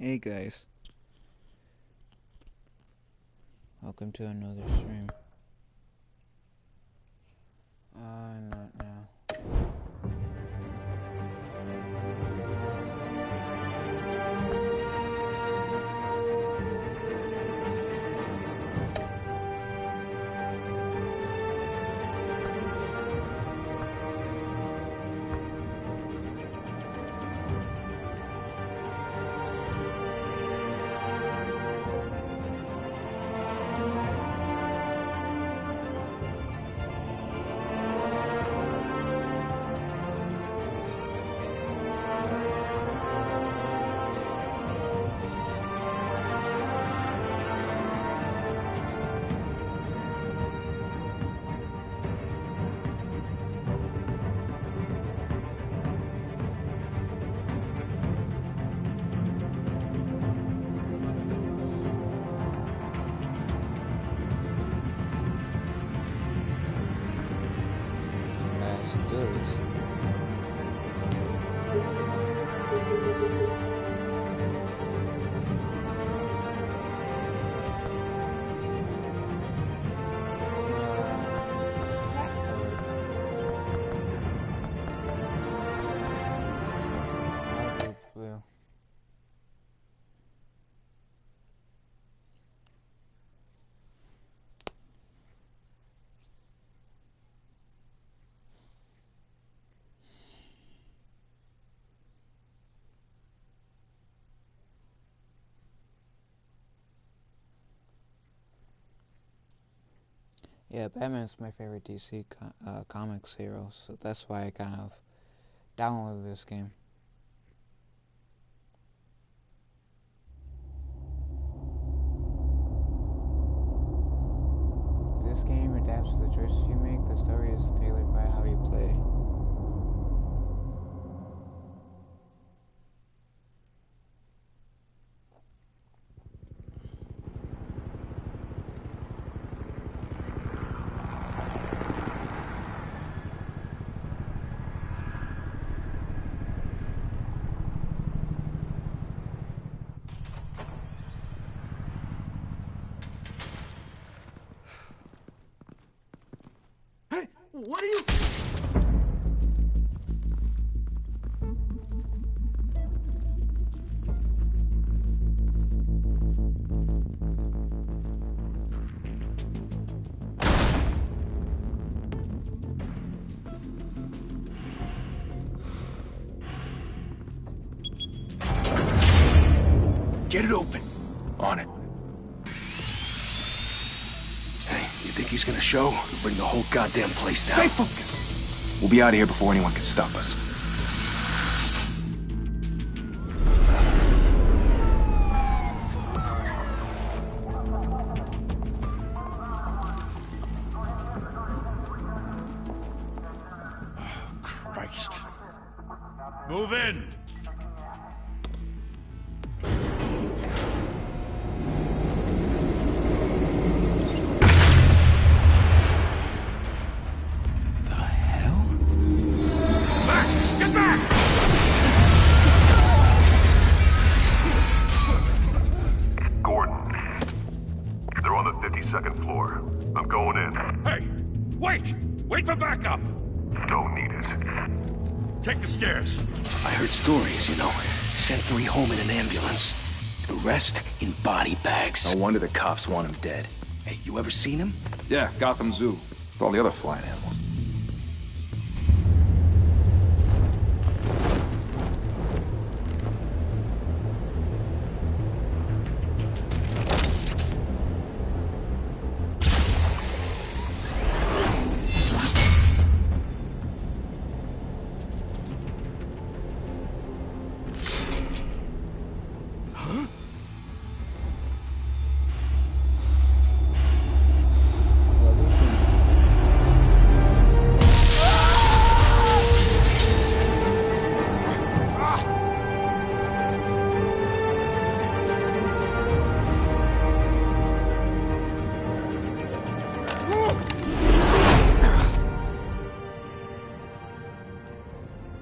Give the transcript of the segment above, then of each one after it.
Hey guys, welcome to another stream. Not now. Let's do this. Blue. Yeah, Batman's my favorite DC comics hero, so that's why I kind of downloaded this game. This game adapts to the choices you make. The story is tailored by how you play. What are you... Get it open. On it. Hey, you think he's gonna show? We'll bring the whole goddamn place down. Stay focused. We'll be out of here before anyone can stop us. Oh, Christ. Move in! Second floor. I'm going in. Hey! Wait! Wait for backup! Don't need it. Take the stairs. I heard stories, you know. Sent 3 home in an ambulance. The rest in body bags. No wonder the cops want him dead. Hey, you ever seen him? Yeah, Gotham Zoo. With all the other flying animals.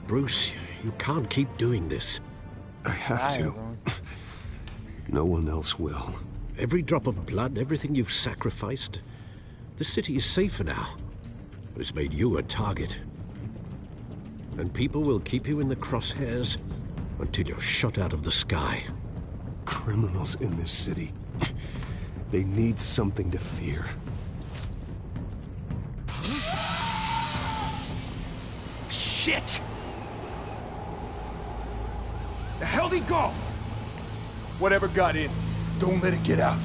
Bruce, you can't keep doing this. I have to. No one else will. Every drop of blood, everything you've sacrificed. The city is safer now. But it's made you a target. And people will keep you in the crosshairs until you're shot out of the sky. Criminals in this city. They need something to fear. Shit! The hell'd he go? Whatever got in, don't let it get out.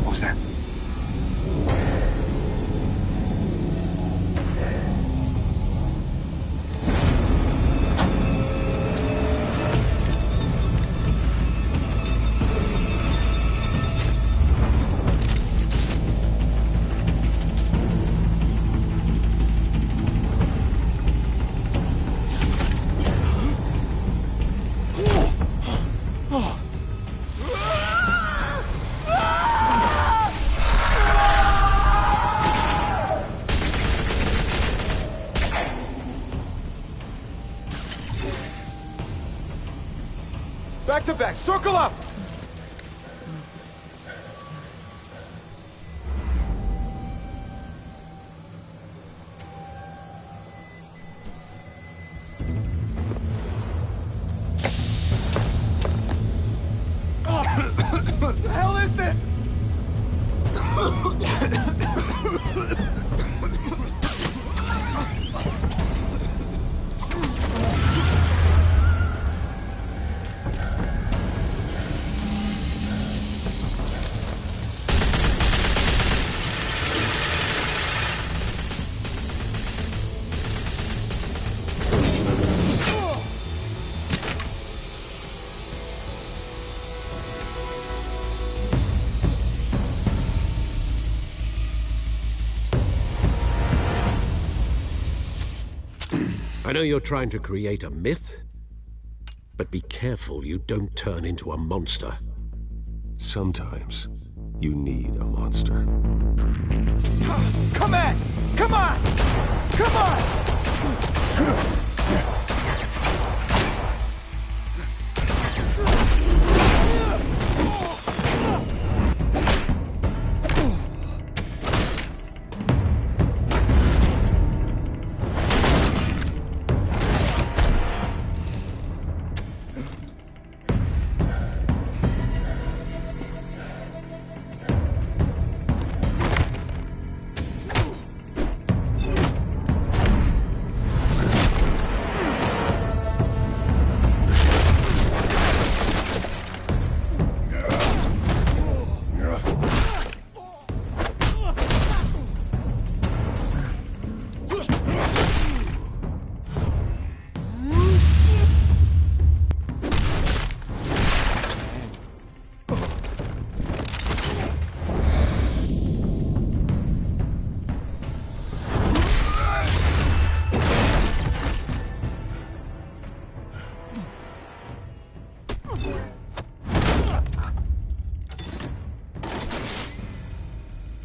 What was that? Back to back, circle up! What the hell is this? I know you're trying to create a myth, but be careful you don't turn into a monster. Sometimes you need a monster. Come on! Come on! Come on!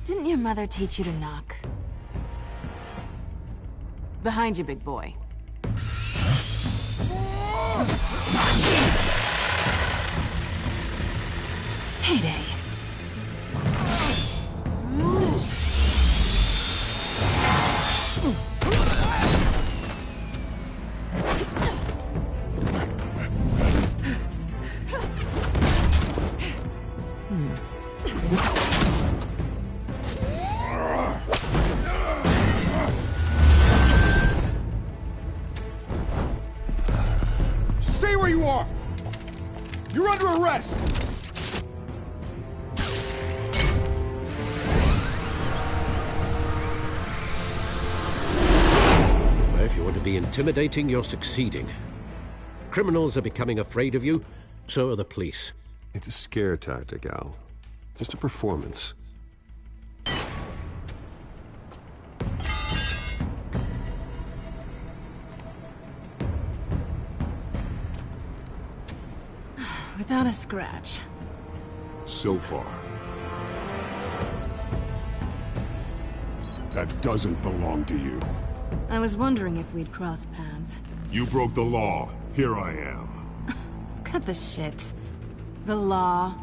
Didn't your mother teach you to knock? Behind you, big boy. Heyday. Stay where you are! You're under arrest! If you want to be intimidating, you're succeeding. Criminals are becoming afraid of you, so are the police. It's a scare tactic, Al. Just a performance. without a scratch. So far. That doesn't belong to you. I was wondering if we'd cross paths. You broke the law. Here I am. Cut the shit. The law.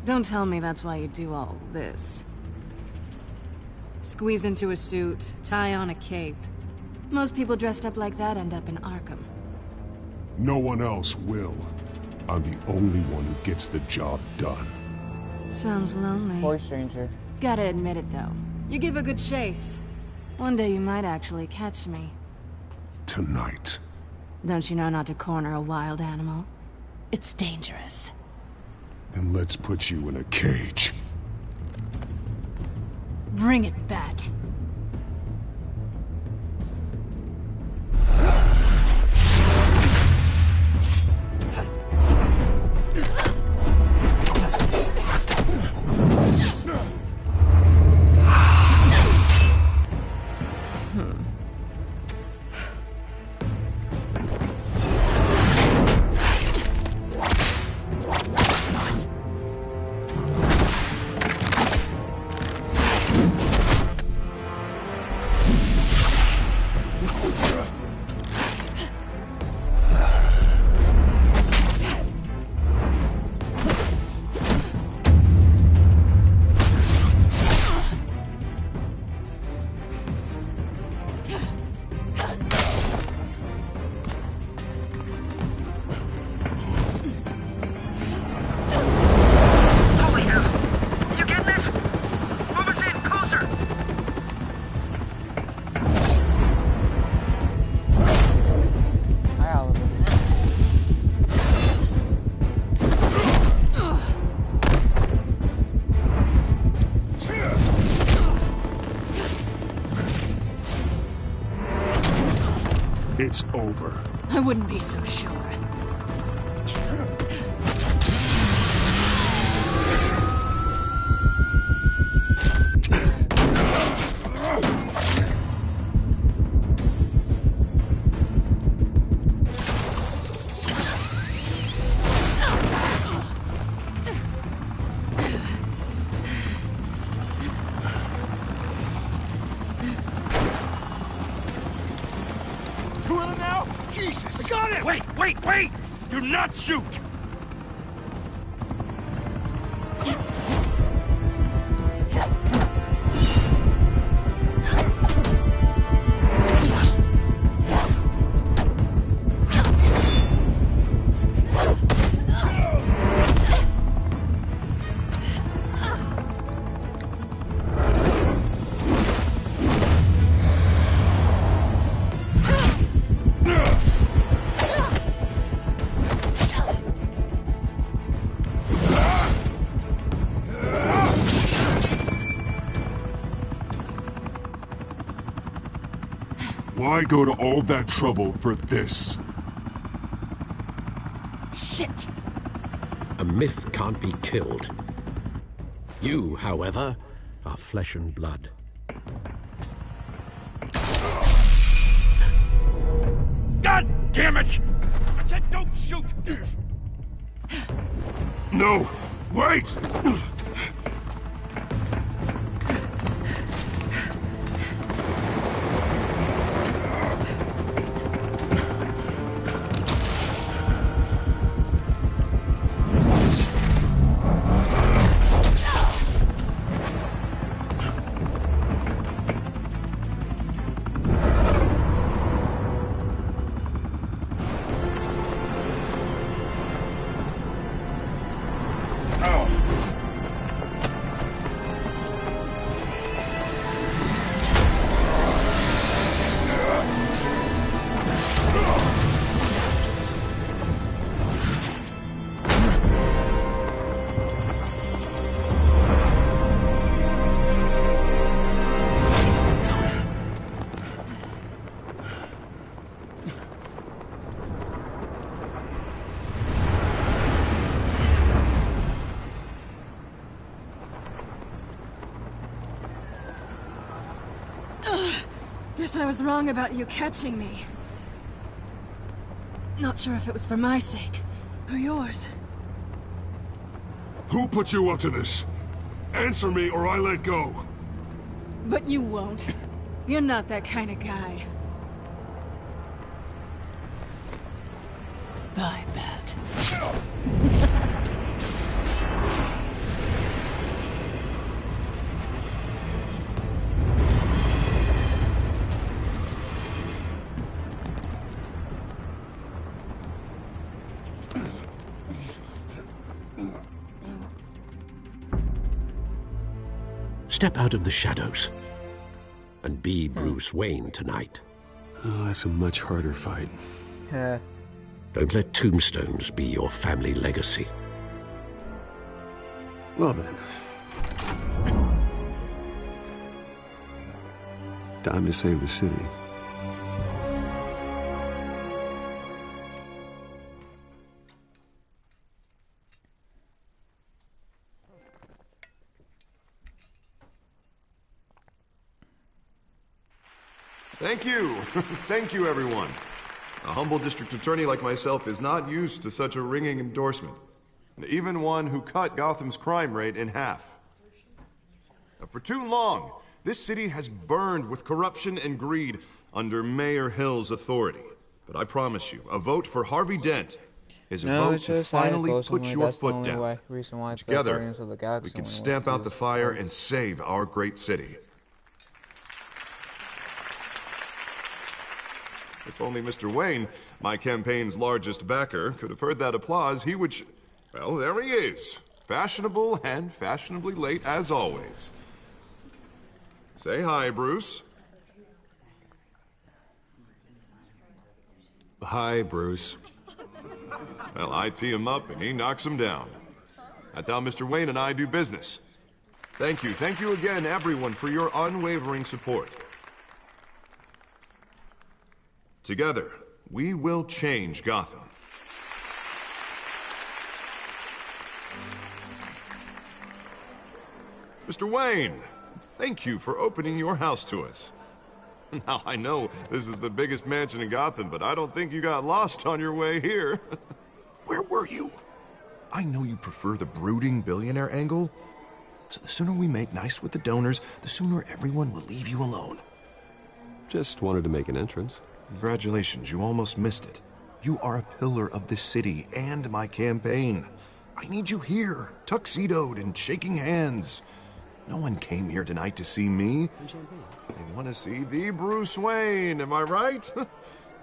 Don't tell me that's why you do all this. Squeeze into a suit, tie on a cape. Most people dressed up like that end up in Arkham. No one else will. I'm the only one who gets the job done. Sounds lonely. Boy stranger. Gotta admit it, though. You give a good chase. One day you might actually catch me. Tonight. Don't you know not to corner a wild animal? It's dangerous. Then let's put you in a cage. Bring it, Bat. It's over. I wouldn't be so sure. Jesus! I got it! Wait! Do not shoot! Why go to all that trouble for this? Shit! A myth can't be killed. You, however, are flesh and blood. God damn it! I said don't shoot! No! Wait! Guess I was wrong about you catching me. Not sure if it was for my sake, or yours. Who put you up to this? Answer me or I let go. But you won't. You're not that kind of guy. I bet. Step out of the shadows and be Bruce Wayne tonight. Oh, that's a much harder fight. Don't let tombstones be your family legacy. Well then. Time to save the city. Thank you. Thank you, everyone. A humble district attorney like myself is not used to such a ringing endorsement. Even one who cut Gotham's crime rate in half. For too long, this city has burned with corruption and greed under Mayor Hill's authority. But I promise you, a vote for Harvey Dent is a vote to finally put your foot down. Together, we can stamp out the fire and save our great city. If only Mr. Wayne, my campaign's largest backer, could have heard that applause, he would well, there he is. Fashionable and fashionably late as always. Say hi, Bruce. Hi, Bruce. Well, I tee him up and he knocks him down. That's how Mr. Wayne and I do business. Thank you again, everyone, for your unwavering support. Together, we will change Gotham. Mr. Wayne, thank you for opening your house to us. Now, I know this is the biggest mansion in Gotham, but I don't think you got lost on your way here. Where were you? I know you prefer the brooding billionaire angle, so the sooner we make nice with the donors, the sooner everyone will leave you alone. Just wanted to make an entrance. Congratulations, you almost missed it. You are a pillar of this city and my campaign. I need you here, tuxedoed and shaking hands. No one came here tonight to see me. They want to see the Bruce Wayne, am I right?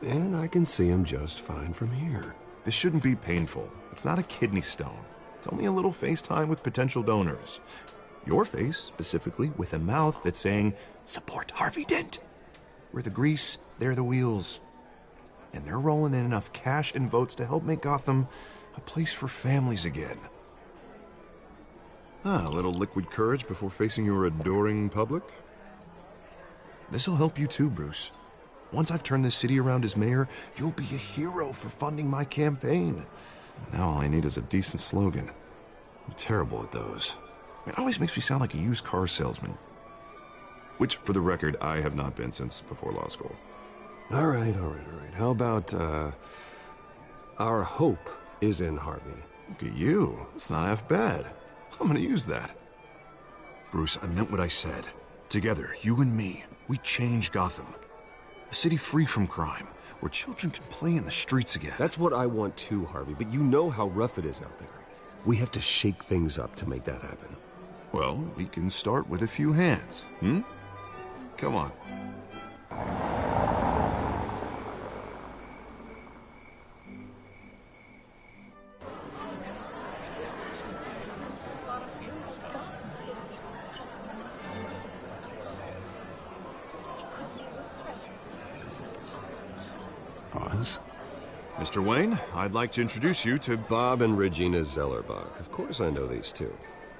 And I can see him just fine from here. This shouldn't be painful. It's not a kidney stone. It's only a little FaceTime with potential donors. Your face, specifically, with a mouth that's saying, support Harvey Dent. We're the grease, they're the wheels. And they're rolling in enough cash and votes to help make Gotham a place for families again. A little liquid courage before facing your adoring public. This'll help you too, Bruce. Once I've turned this city around as mayor, you'll be a hero for funding my campaign. Now all I need is a decent slogan. I'm terrible at those. It always makes me sound like a used car salesman. Which, for the record, I have not been since before law school. All right. How about, our hope is in Harvey? Look at you. It's not half bad. I'm gonna use that. Bruce, I meant what I said. Together, you and me, we change Gotham. A city free from crime, where children can play in the streets again. That's what I want too, Harvey, but you know how rough it is out there. We have to shake things up to make that happen. Well, we can start with a few hands, Come on. Pause. Mr. Wayne, I'd like to introduce you to Bob and Regina Zellerbach. Of course I know these two.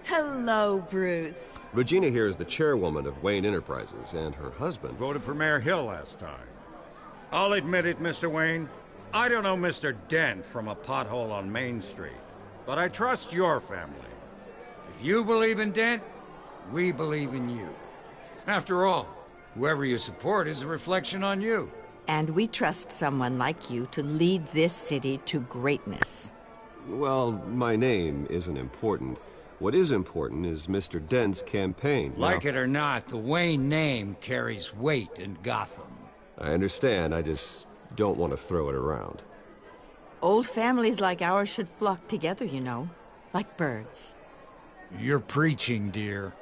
Hello, Bruce. Regina here is the chairwoman of Wayne Enterprises, and her husband Voted for Mayor Hill last time. I'll admit it, Mr. Wayne. I don't know Mr. Dent from a pothole on Main Street, but I trust your family. If you believe in Dent, we believe in you. After all, whoever you support is a reflection on you. And we trust someone like you to lead this city to greatness. Well, my name isn't important. What is important is Mr. Dent's campaign. Like it or not, the Wayne name carries weight in Gotham. I understand, I just don't want to throw it around. Old families like ours should flock together, you know, like birds. You're preaching, dear.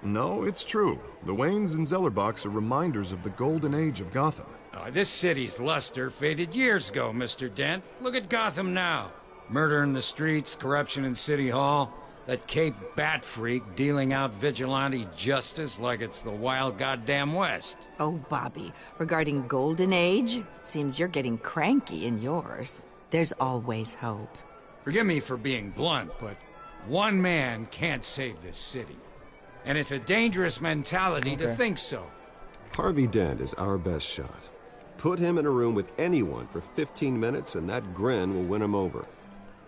No, it's true. The Waynes and Zellerbachs are reminders of the golden age of Gotham. This city's luster faded years ago, Mr. Dent. Look at Gotham now. Murder in the streets, corruption in City Hall, that Cape Bat freak dealing out vigilante justice like it's the wild goddamn West. Oh, Bobby, regarding Golden Age, it seems you're getting cranky in yours. There's always hope. Forgive me for being blunt, but one man can't save this city. And it's a dangerous mentality to think so. Harvey Dent is our best shot. Put him in a room with anyone for 15 minutes and that grin will win him over.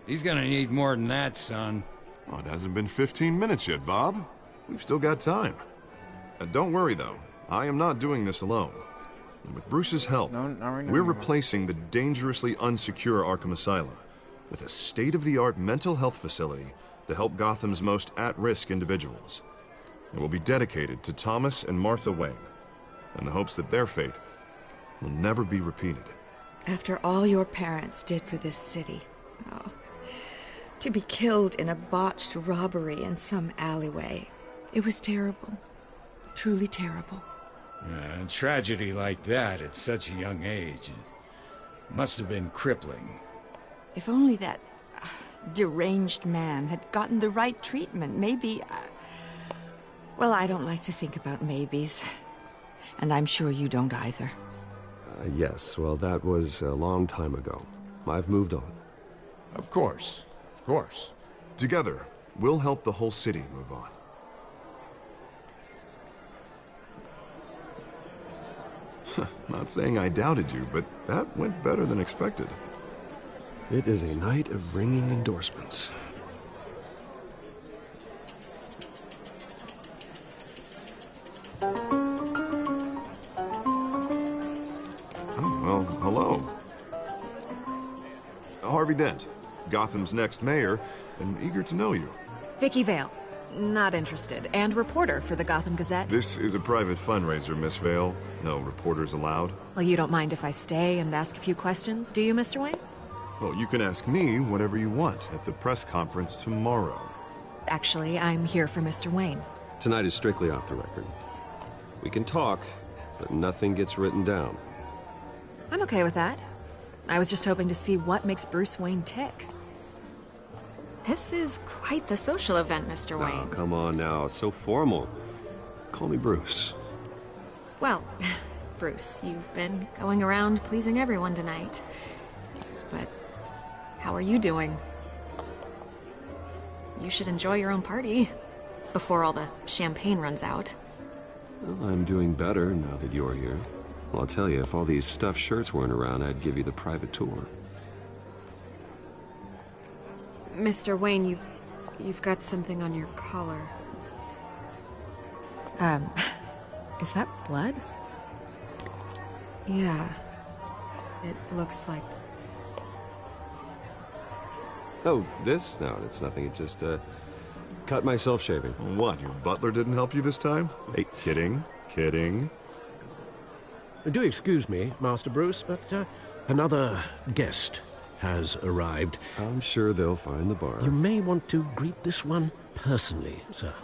He's gonna need more than that, son. Oh, it hasn't been 15 minutes yet, Bob. We've still got time. Don't worry, though. I am not doing this alone. And with Bruce's help, we're replacing the dangerously unsecure Arkham Asylum with a state-of-the-art mental health facility to help Gotham's most at-risk individuals. It will be dedicated to Thomas and Martha Wayne, in the hopes that their fate will never be repeated. After all your parents did for this city, oh, to be killed in a botched robbery in some alleyway, it was terrible. Truly terrible. A tragedy like that at such a young age must have been crippling. If only that deranged man had gotten the right treatment, maybe... Well, I don't like to think about maybes. And I'm sure you don't either. Yes, well, that was a long time ago. I've moved on. Of course. Of course. Together, we'll help the whole city move on. Not saying I doubted you, but that went better than expected. It is a night of ringing endorsements. Well, hello. Harvey Dent, Gotham's next mayor, and eager to know you. Vicky Vale. Not interested. And reporter for the Gotham Gazette. This is a private fundraiser, Miss Vale. No reporters allowed. Well, you don't mind if I stay and ask a few questions, do you, Mr. Wayne? Well, you can ask me whatever you want at the press conference tomorrow. Actually, I'm here for Mr. Wayne. Tonight is strictly off the record. We can talk, but nothing gets written down. I'm okay with that. I was just hoping to see what makes Bruce Wayne tick. This is quite the social event, Mr. Wayne. Oh, come on now. So formal. Call me Bruce. Well, Bruce, you've been going around pleasing everyone tonight. But how are you doing? You should enjoy your own party before all the champagne runs out. Well, I'm doing better now that you're here. Well, I'll tell you, if all these stuffed shirts weren't around, I'd give you the private tour. Mr. Wayne, you've got something on your collar. Is that blood? Yeah. It looks like... Oh, this? No, it's nothing. It just, cut myself shaving. What, your butler didn't help you this time? Hey, kidding. Kidding. Do excuse me, Master Bruce, but another guest has arrived. I'm sure they'll find the bar. You may want to greet this one personally, sir.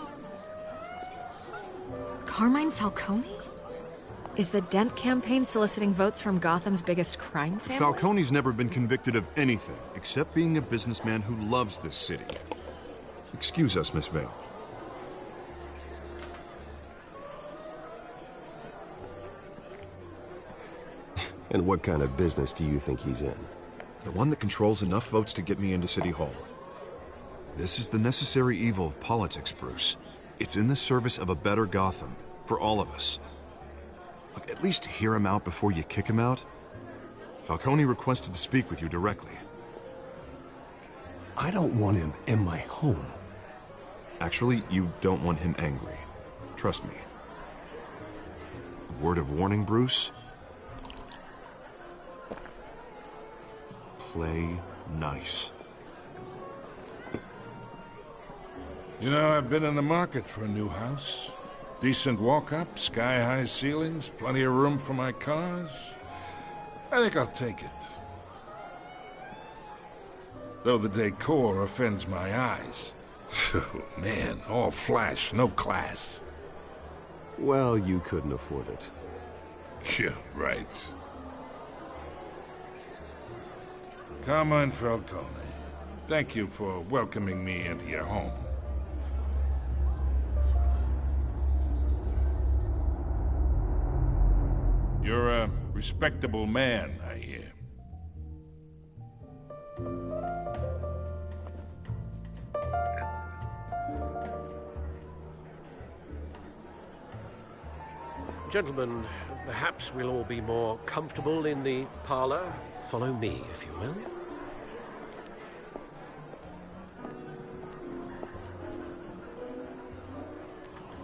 Carmine Falcone? Is the Dent campaign soliciting votes from Gotham's biggest crime family? Falcone's never been convicted of anything except being a businessman who loves this city. Excuse us, Miss Vale. And what kind of business do you think he's in? The one that controls enough votes to get me into City Hall. This is the necessary evil of politics, Bruce. It's in the service of a better Gotham, for all of us. Look, at least hear him out before you kick him out. Falcone requested to speak with you directly. I don't want him in my home. Actually, you don't want him angry. Trust me. Word of warning, Bruce. Play nice. You know, I've been in the market for a new house. Decent walk-up, sky-high ceilings, plenty of room for my cars. I think I'll take it. Though the decor offends my eyes. Oh, man, all flash, no class. Well, you couldn't afford it. Yeah, right. Carmine Falcone, thank you for welcoming me into your home. You're a respectable man, I hear. Gentlemen, perhaps we'll all be more comfortable in the parlor. Follow me, if you will.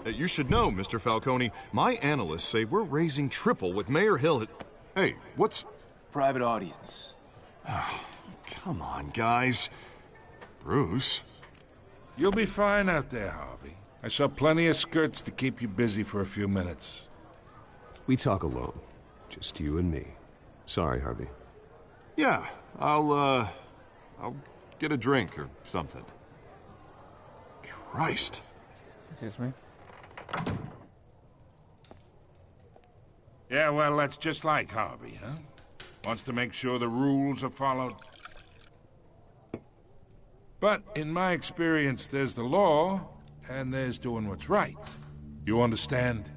You should know, Mr. Falcone, my analysts say we're raising triple what Mayor Hill had... Hey, what's... Private audience. Oh, come on, guys. Bruce? You'll be fine out there, Harvey. I saw plenty of skirts to keep you busy for a few minutes. We talk alone. Just you and me. Sorry, Harvey. Yeah, I'll get a drink or something. Christ. Excuse me? Yeah, well, that's just like Harvey, huh? Wants to make sure the rules are followed. But in my experience, there's the law, and there's doing what's right. You understand?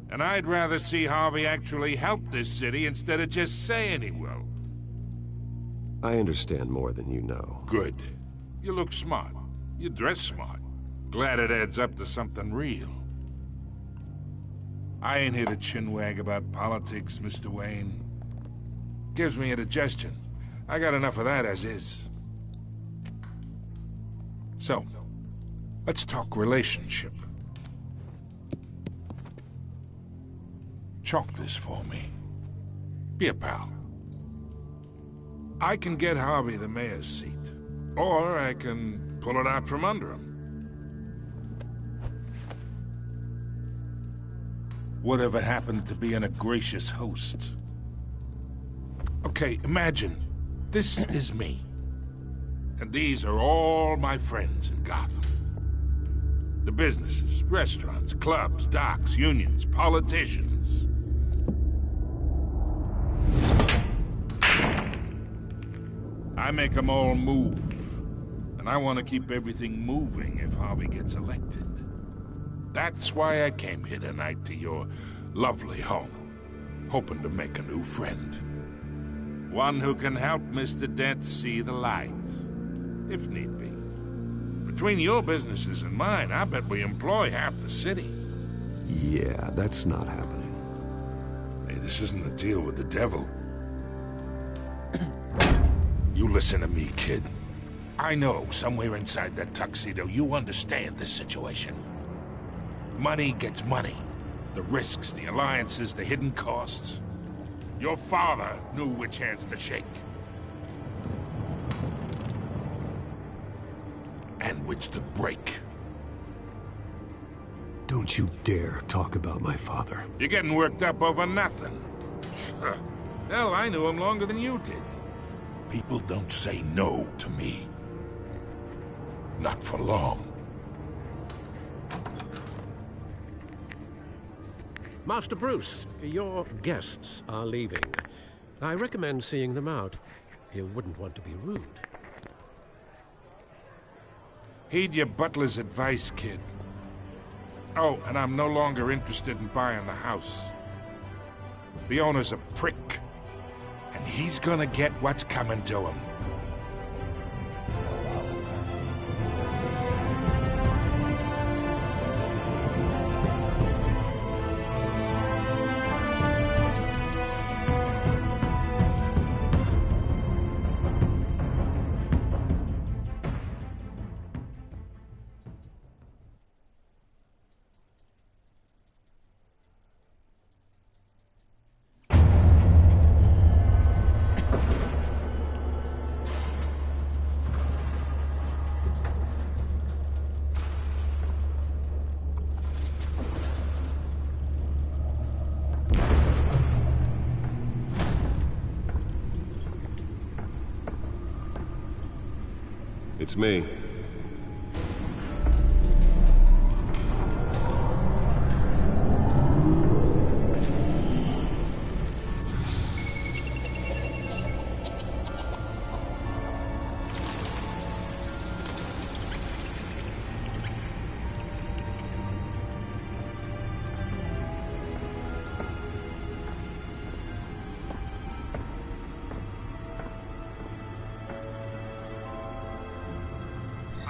And I'd rather see Harvey actually help this city instead of just saying he will. I understand more than you know. Good. You look smart. You dress smart. Glad it adds up to something real. I ain't here to chinwag about politics, Mr. Wayne. Gives me indigestion. I got enough of that as is. So, let's talk relationship. Chalk this for me. Be a pal. I can get Harvey the mayor's seat, or I can pull it out from under him. Whatever happened to being a gracious host? Okay, imagine, this is me. And these are all my friends in Gotham. The businesses, restaurants, clubs, docks, unions, politicians. I make them all move. And I want to keep everything moving if Harvey gets elected. That's why I came here tonight to your lovely home, hoping to make a new friend. One who can help Mr. Dent see the light, if need be. Between your businesses and mine, I bet we employ half the city. Yeah, that's not happening. Hey, this isn't a deal with the devil. You listen to me, kid. I know somewhere inside that tuxedo you understand this situation. Money gets money. The risks, the alliances, the hidden costs. Your father knew which hands to shake. And which to break. Don't you dare talk about my father. You're getting worked up over nothing. Hell, I knew him longer than you did. People don't say no to me. Not for long. Master Bruce, your guests are leaving. I recommend seeing them out. You wouldn't want to be rude. Heed your butler's advice, kid. Oh, and I'm no longer interested in buying the house. The owner's a prick, and he's gonna get what's coming to him. It's me.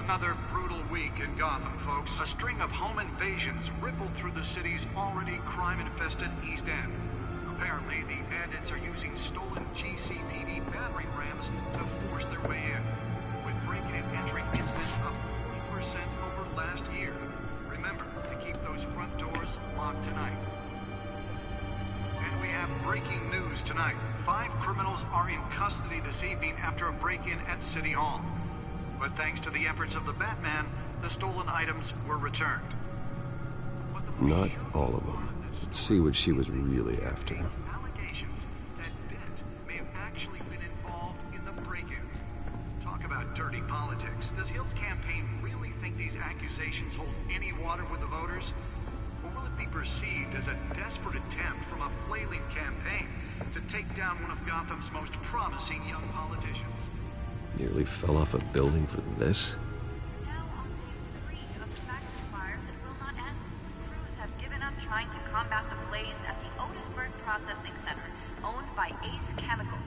Another brutal week in Gotham, folks. A string of home invasions rippled through the city's already crime-infested East End. Apparently, the bandits are using stolen GCPD battering rams to force their way in, with breaking and entering incidents up 40% over last year. Remember to keep those front doors locked tonight. And we have breaking news tonight. 5 criminals are in custody this evening after a break-in at City Hall. But thanks to the efforts of the Batman, the stolen items were returned. Not all of them. Let's see what she was really after. Allegations that Dent may have actually been involved in the break-in. Talk about dirty politics. Does Hill's campaign really think these accusations hold any water with the voters? Or will it be perceived as a desperate attempt from a flailing campaign to take down one of Gotham's most promising young politicians? Nearly fell off a building for this? Now on day 3 of the factory fire that will not end. Crews have given up trying to combat the blaze at the Otisburg Processing Center, owned by Ace Chemical.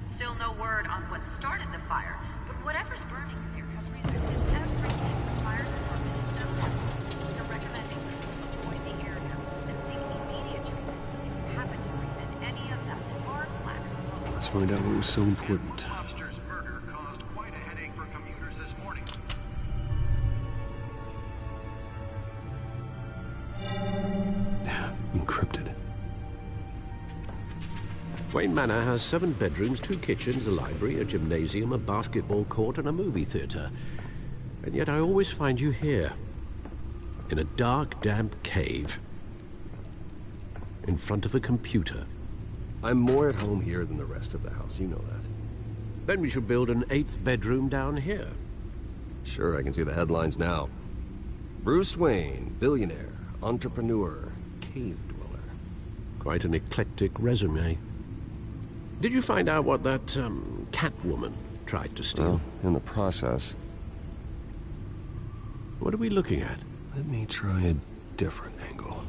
Still no word on what started the fire, but whatever's burning here has resisted everything the fire department has known of. They're recommending that you avoid the area and seek immediate treatment if you happen to breathe in any of that tar black smoke. Let's find out what was so important. Encrypted. Wayne Manor has 7 bedrooms, 2 kitchens, a library, a gymnasium, a basketball court, and a movie theater. And yet I always find you here, in a dark, damp cave, in front of a computer. I'm more at home here than the rest of the house, you know that. Then we should build an 8th bedroom down here. Sure, I can see the headlines now. Bruce Wayne, billionaire, entrepreneur, cave dweller. Quite an eclectic resume. Did you find out what that, Catwoman tried to steal? Well, in the process. What are we looking at? Let me try a different angle.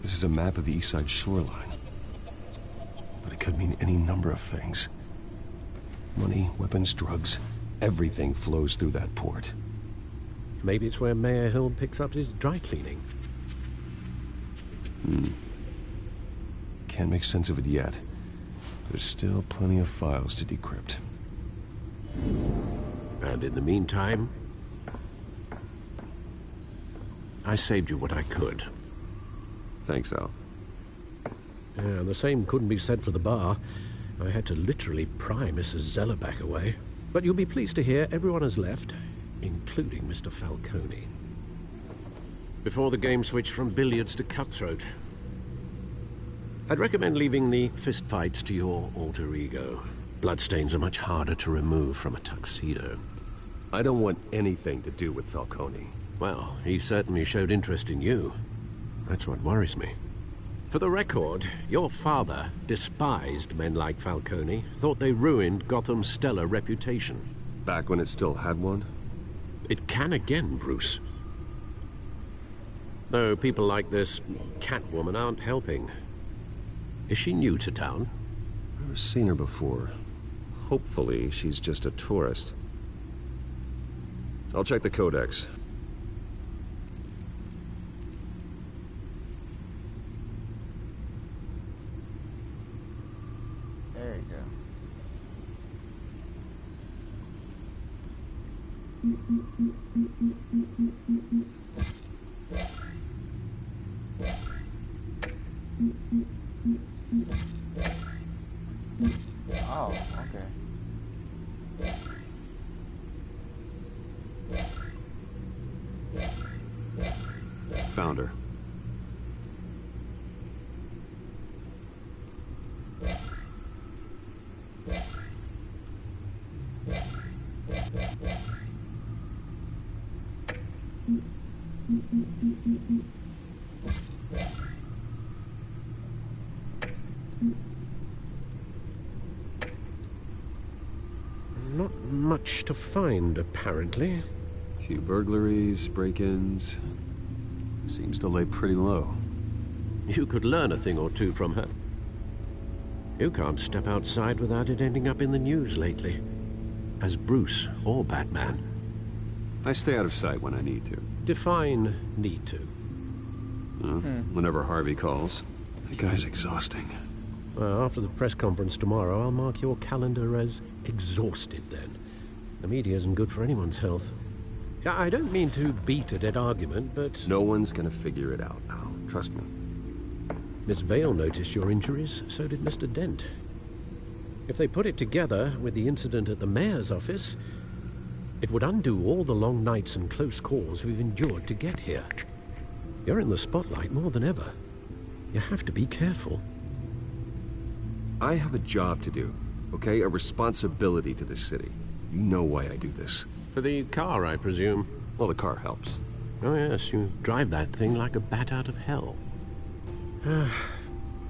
This is a map of the East Side shoreline. But it could mean any number of things. Money, weapons, drugs, everything flows through that port. Maybe it's where Mayor Hill picks up his dry cleaning. Can't make sense of it yet. There's still plenty of files to decrypt. And in the meantime, I saved you what I could. Thanks, Al. Yeah, the same couldn't be said for the bar. I had to literally pry Mrs. Zellerback away. But you'll be pleased to hear everyone has left, including Mr. Falcone. Before the game switched from billiards to cutthroat. I'd recommend leaving the fistfights to your alter ego. Bloodstains are much harder to remove from a tuxedo. I don't want anything to do with Falcone. Well, he certainly showed interest in you. That's what worries me. For the record, your father despised men like Falcone, thought they ruined Gotham's stellar reputation. Back when it still had one? It can again, Bruce. Though people like this Catwoman aren't helping. Is she new to town? Never seen her before. Hopefully, she's just a tourist. I'll check the codex. There you go. Oh, okay. Found her. Not much to find, apparently. Few burglaries, break-ins. Seems to lay pretty low. You could learn a thing or two from her. You can't step outside without it ending up in the news lately. As Bruce or Batman. I stay out of sight when I need to. Define need to. Whenever Harvey calls. That guy's exhausting. Well, after the press conference tomorrow, I'll mark your calendar as exhausted then. The media isn't good for anyone's health. I don't mean to beat a dead argument, but... No one's gonna figure it out now. Trust me. Miss Vale noticed your injuries, so did Mr. Dent. If they put it together with the incident at the mayor's office, it would undo all the long nights and close calls we've endured to get here. You're in the spotlight more than ever. You have to be careful. I have a job to do, okay? A responsibility to this city. You know why I do this. For the car, I presume? Well, the car helps. Oh yes, you drive that thing like a bat out of hell.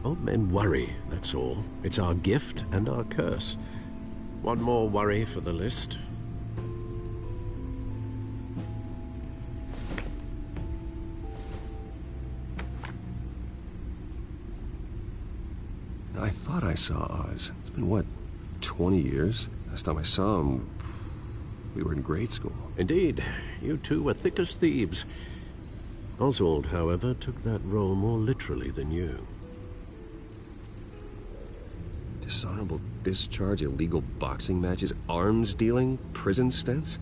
Old men worry, that's all. It's our gift and our curse. One more worry for the list. I thought I saw Oz. It's been, what, 20 years? Last time I saw him, we were in grade school. Indeed. You two were thick as thieves. Oswald, however, took that role more literally than you. Dishonorable discharge, illegal boxing matches, arms dealing, prison stints?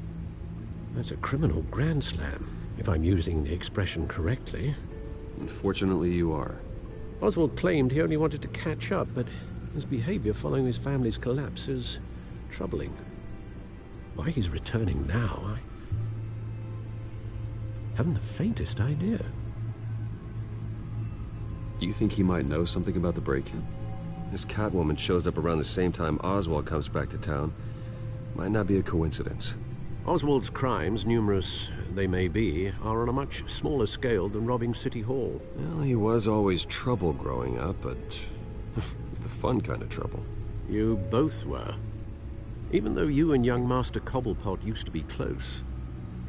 That's a criminal grand slam, if I'm using the expression correctly. Unfortunately, you are. Oswald claimed he only wanted to catch up, but his behavior following his family's collapse is troubling. Why he's returning now, I haven't the faintest idea. Do you think he might know something about the break-in? This Catwoman shows up around the same time Oswald comes back to town. Might not be a coincidence. Oswald's crimes, numerous they may be, are on a much smaller scale than robbing City Hall. Well, he was always trouble growing up, but it was the fun kind of trouble. You both were. Even though you and young Master Cobblepot used to be close,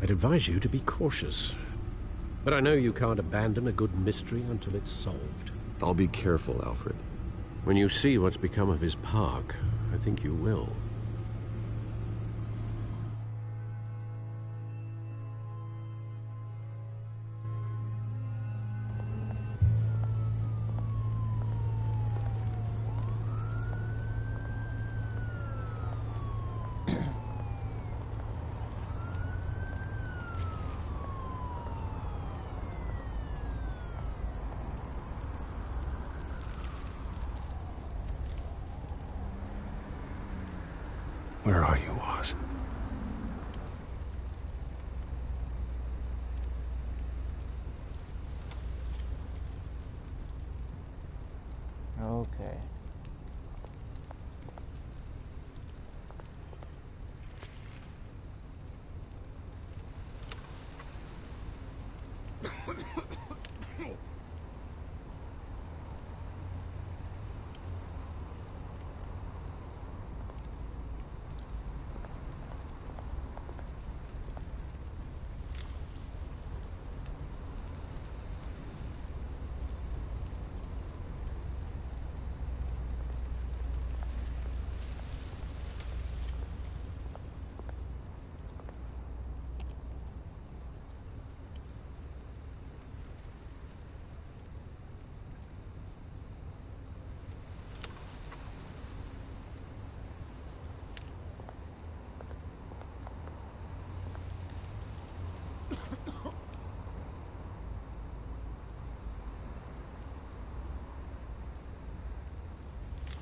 I'd advise you to be cautious. But I know you can't abandon a good mystery until it's solved. I'll be careful, Alfred. When you see what's become of his park, I think you will. Where are you, Oz? Okay.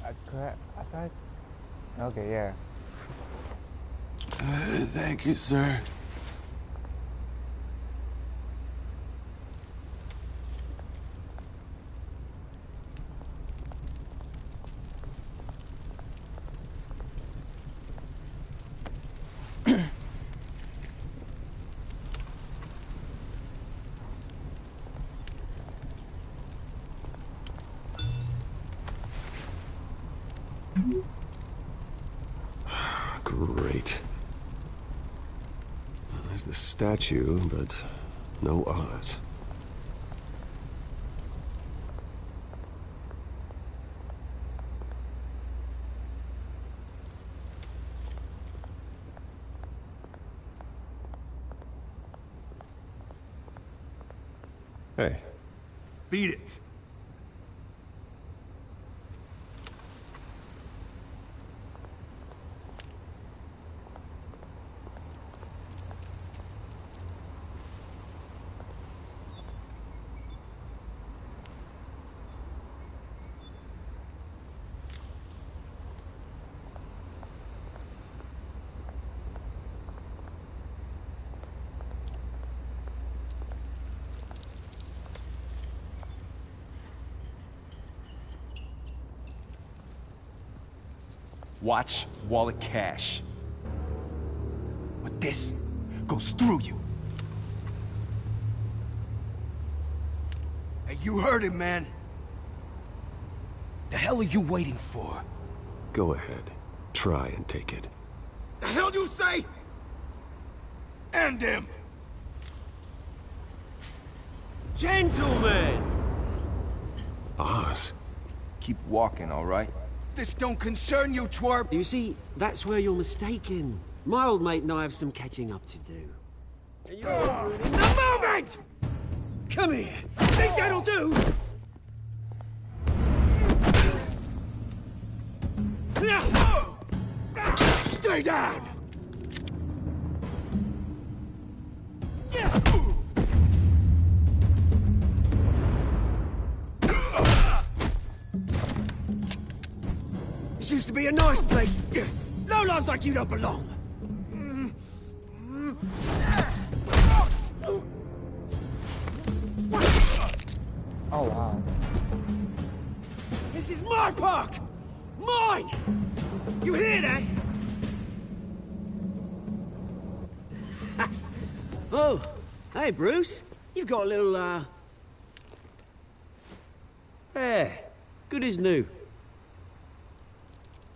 I thought. Okay, yeah. Thank you, sir. Great. There's the statue, but no Oz. Hey. Beat it. Watch wallet cash. But this goes through you. Hey, you heard it, man. The hell are you waiting for? Go ahead. Try and take it. The hell do you say? End him! Gentlemen! Oz? Keep walking, all right? This don't concern you, twerp! You see, that's where you're mistaken. My old mate and I have some catching up to do. And you're ruining the moment! Come here! Think that'll do? Stay down! This used to be a nice place. Lowlifes like you don't belong. Oh, wow. This is my park! Mine! You hear that? Oh, hey, Bruce. You've got a little, There. Good as new.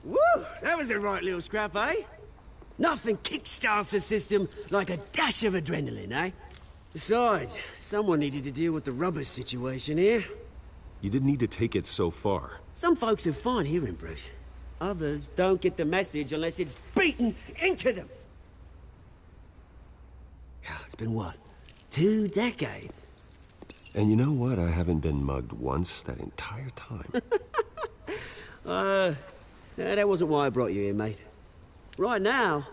Woo! That was a right little scrap, eh? Nothing kickstarts the system like a dash of adrenaline, eh? Besides, someone needed to deal with the rubber situation here. You didn't need to take it so far. Some folks are fine hearing, Bruce. Others don't get the message unless it's beaten into them. It's been what? 2 decades? And you know what? I haven't been mugged once that entire time. That wasn't why I brought you here, mate. Right now,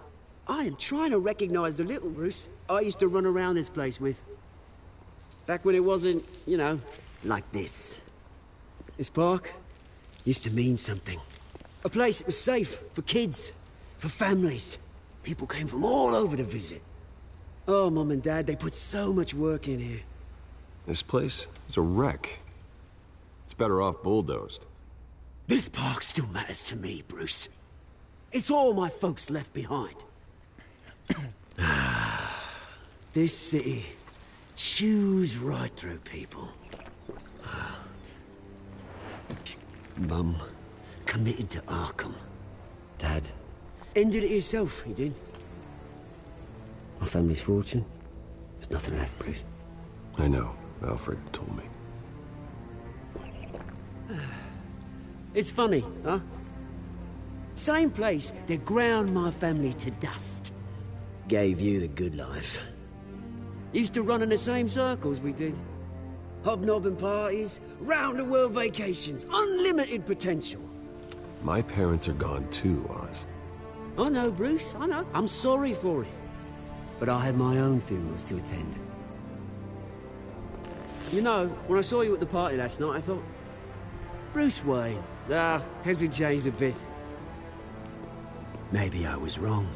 I am trying to recognize the little Bruce I used to run around this place with. Back when it wasn't, you know, like this. This park used to mean something. A place that was safe for kids, for families. People came from all over to visit. Oh, Mum and Dad, they put so much work in here. This place is a wreck. It's better off bulldozed. This park still matters to me, Bruce. It's all my folks left behind. This city chews right through people. Mum committed to Arkham. Dad ended it himself, he did. My family's fortune, there's nothing left, Bruce. I know. Alfred told me. It's funny, huh? Same place that ground my family to dust. Gave you the good life. Used to run in the same circles we did. Hobnobbing parties, round-the-world vacations, unlimited potential. My parents are gone too, Oz. I know, Bruce, I know. I'm sorry for it. But I had my own funerals to attend. You know, when I saw you at the party last night, I thought, Bruce Wayne. Ah, hasn't changed a bit. Maybe I was wrong.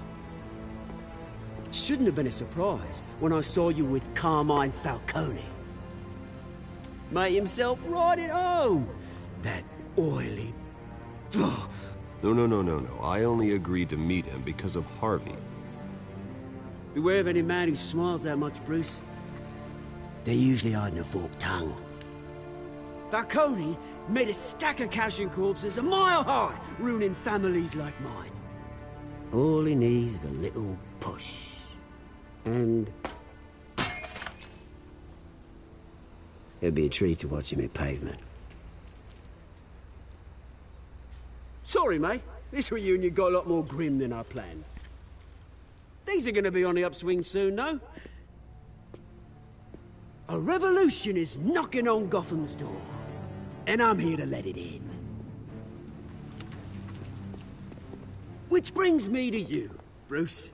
Shouldn't have been a surprise when I saw you with Carmine Falcone. Made himself right at home. That oily... No. I only agreed to meet him because of Harvey. Beware of any man who smiles that much, Bruce. They're usually hiding a forked tongue. Falcone made a stack of cashing corpses a mile high, ruining families like mine. All he needs is a little push. And... it'd be a treat to watch him hit pavement. Sorry, mate. This reunion got a lot more grim than I planned. Things are gonna be on the upswing soon, though. A revolution is knocking on Gotham's door. And I'm here to let it in. Which brings me to you, Bruce.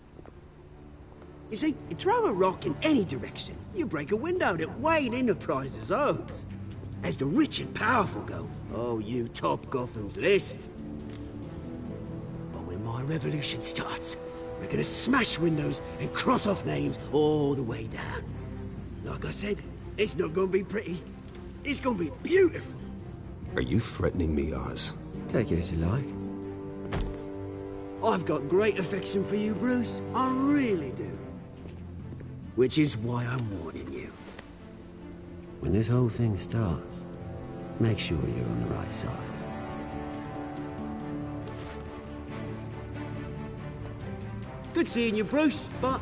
You see, you throw a rock in any direction, you break a window that Wayne Enterprises owns. As the rich and powerful go, oh, you top Gotham's list. But when my revolution starts, we're gonna smash windows and cross off names all the way down. Like I said, it's not gonna be pretty. It's gonna be beautiful. Are you threatening me, Oz? Take it as you like. I've got great affection for you, Bruce. I really do. Which is why I'm warning you. When this whole thing starts, make sure you're on the right side. Good seeing you, Bruce, but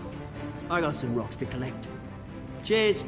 I got some rocks to collect. Cheers.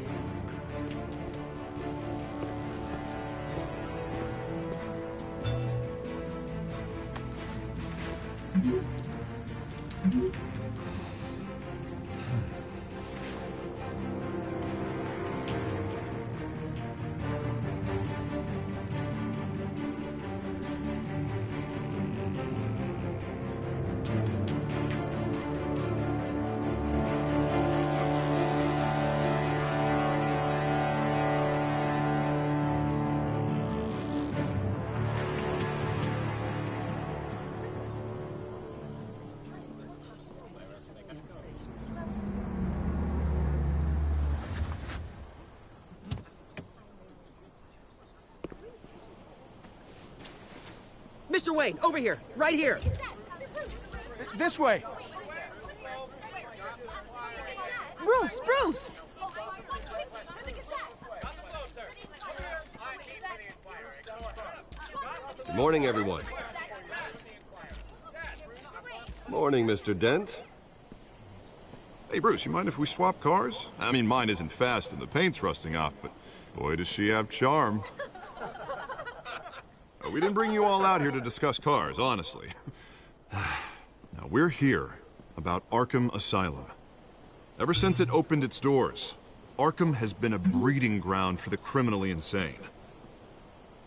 Mr. Wayne, over here, right here. This way. Bruce! Good morning, everyone. Morning, Mr. Dent. Hey, Bruce, you mind if we swap cars? I mean, mine isn't fast and the paint's rusting off, but boy, does she have charm. We didn't bring you all out here to discuss cars, honestly. Now, we're here about Arkham Asylum. Ever since it opened its doors, Arkham has been a breeding ground for the criminally insane.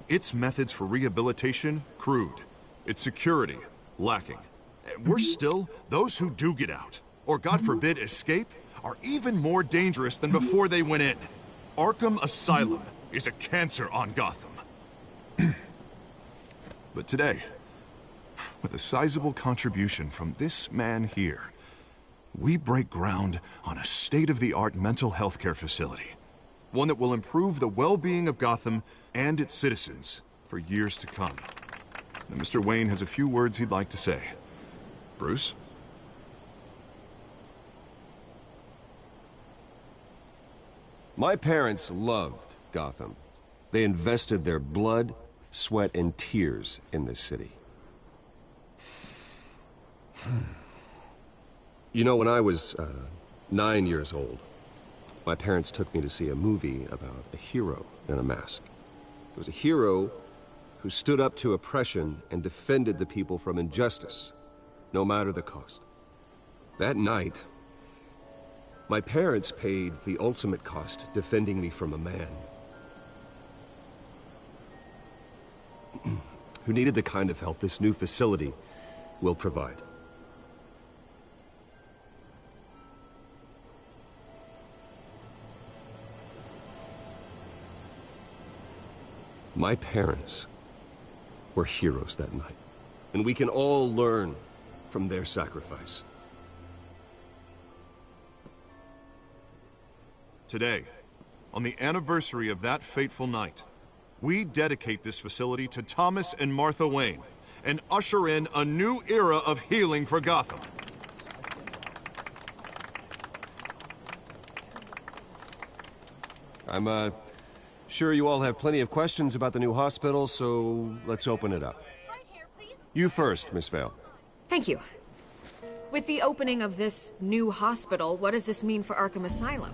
Its methods for rehabilitation, crude. Its security, lacking. Worse still, those who do get out, or God forbid escape, are even more dangerous than before they went in. Arkham Asylum is a cancer on Gotham. But today, with a sizable contribution from this man here, we break ground on a state-of-the-art mental health care facility. One that will improve the well-being of Gotham and its citizens for years to come. Now, Mr. Wayne has a few words he'd like to say. Bruce? My parents loved Gotham. They invested their blood, sweat, and tears in this city. You know, when I was 9 years old, my parents took me to see a movie about a hero in a mask. It was a hero who stood up to oppression and defended the people from injustice, no matter the cost. That night, my parents paid the ultimate cost defending me from a man who needed the kind of help this new facility will provide. My parents were heroes that night. And we can all learn from their sacrifice. Today, on the anniversary of that fateful night, we dedicate this facility to Thomas and Martha Wayne and usher in a new era of healing for Gotham. I'm, sure you all have plenty of questions about the new hospital, so let's open it up. You first, Miss Vale. Thank you. With the opening of this new hospital, what does this mean for Arkham Asylum?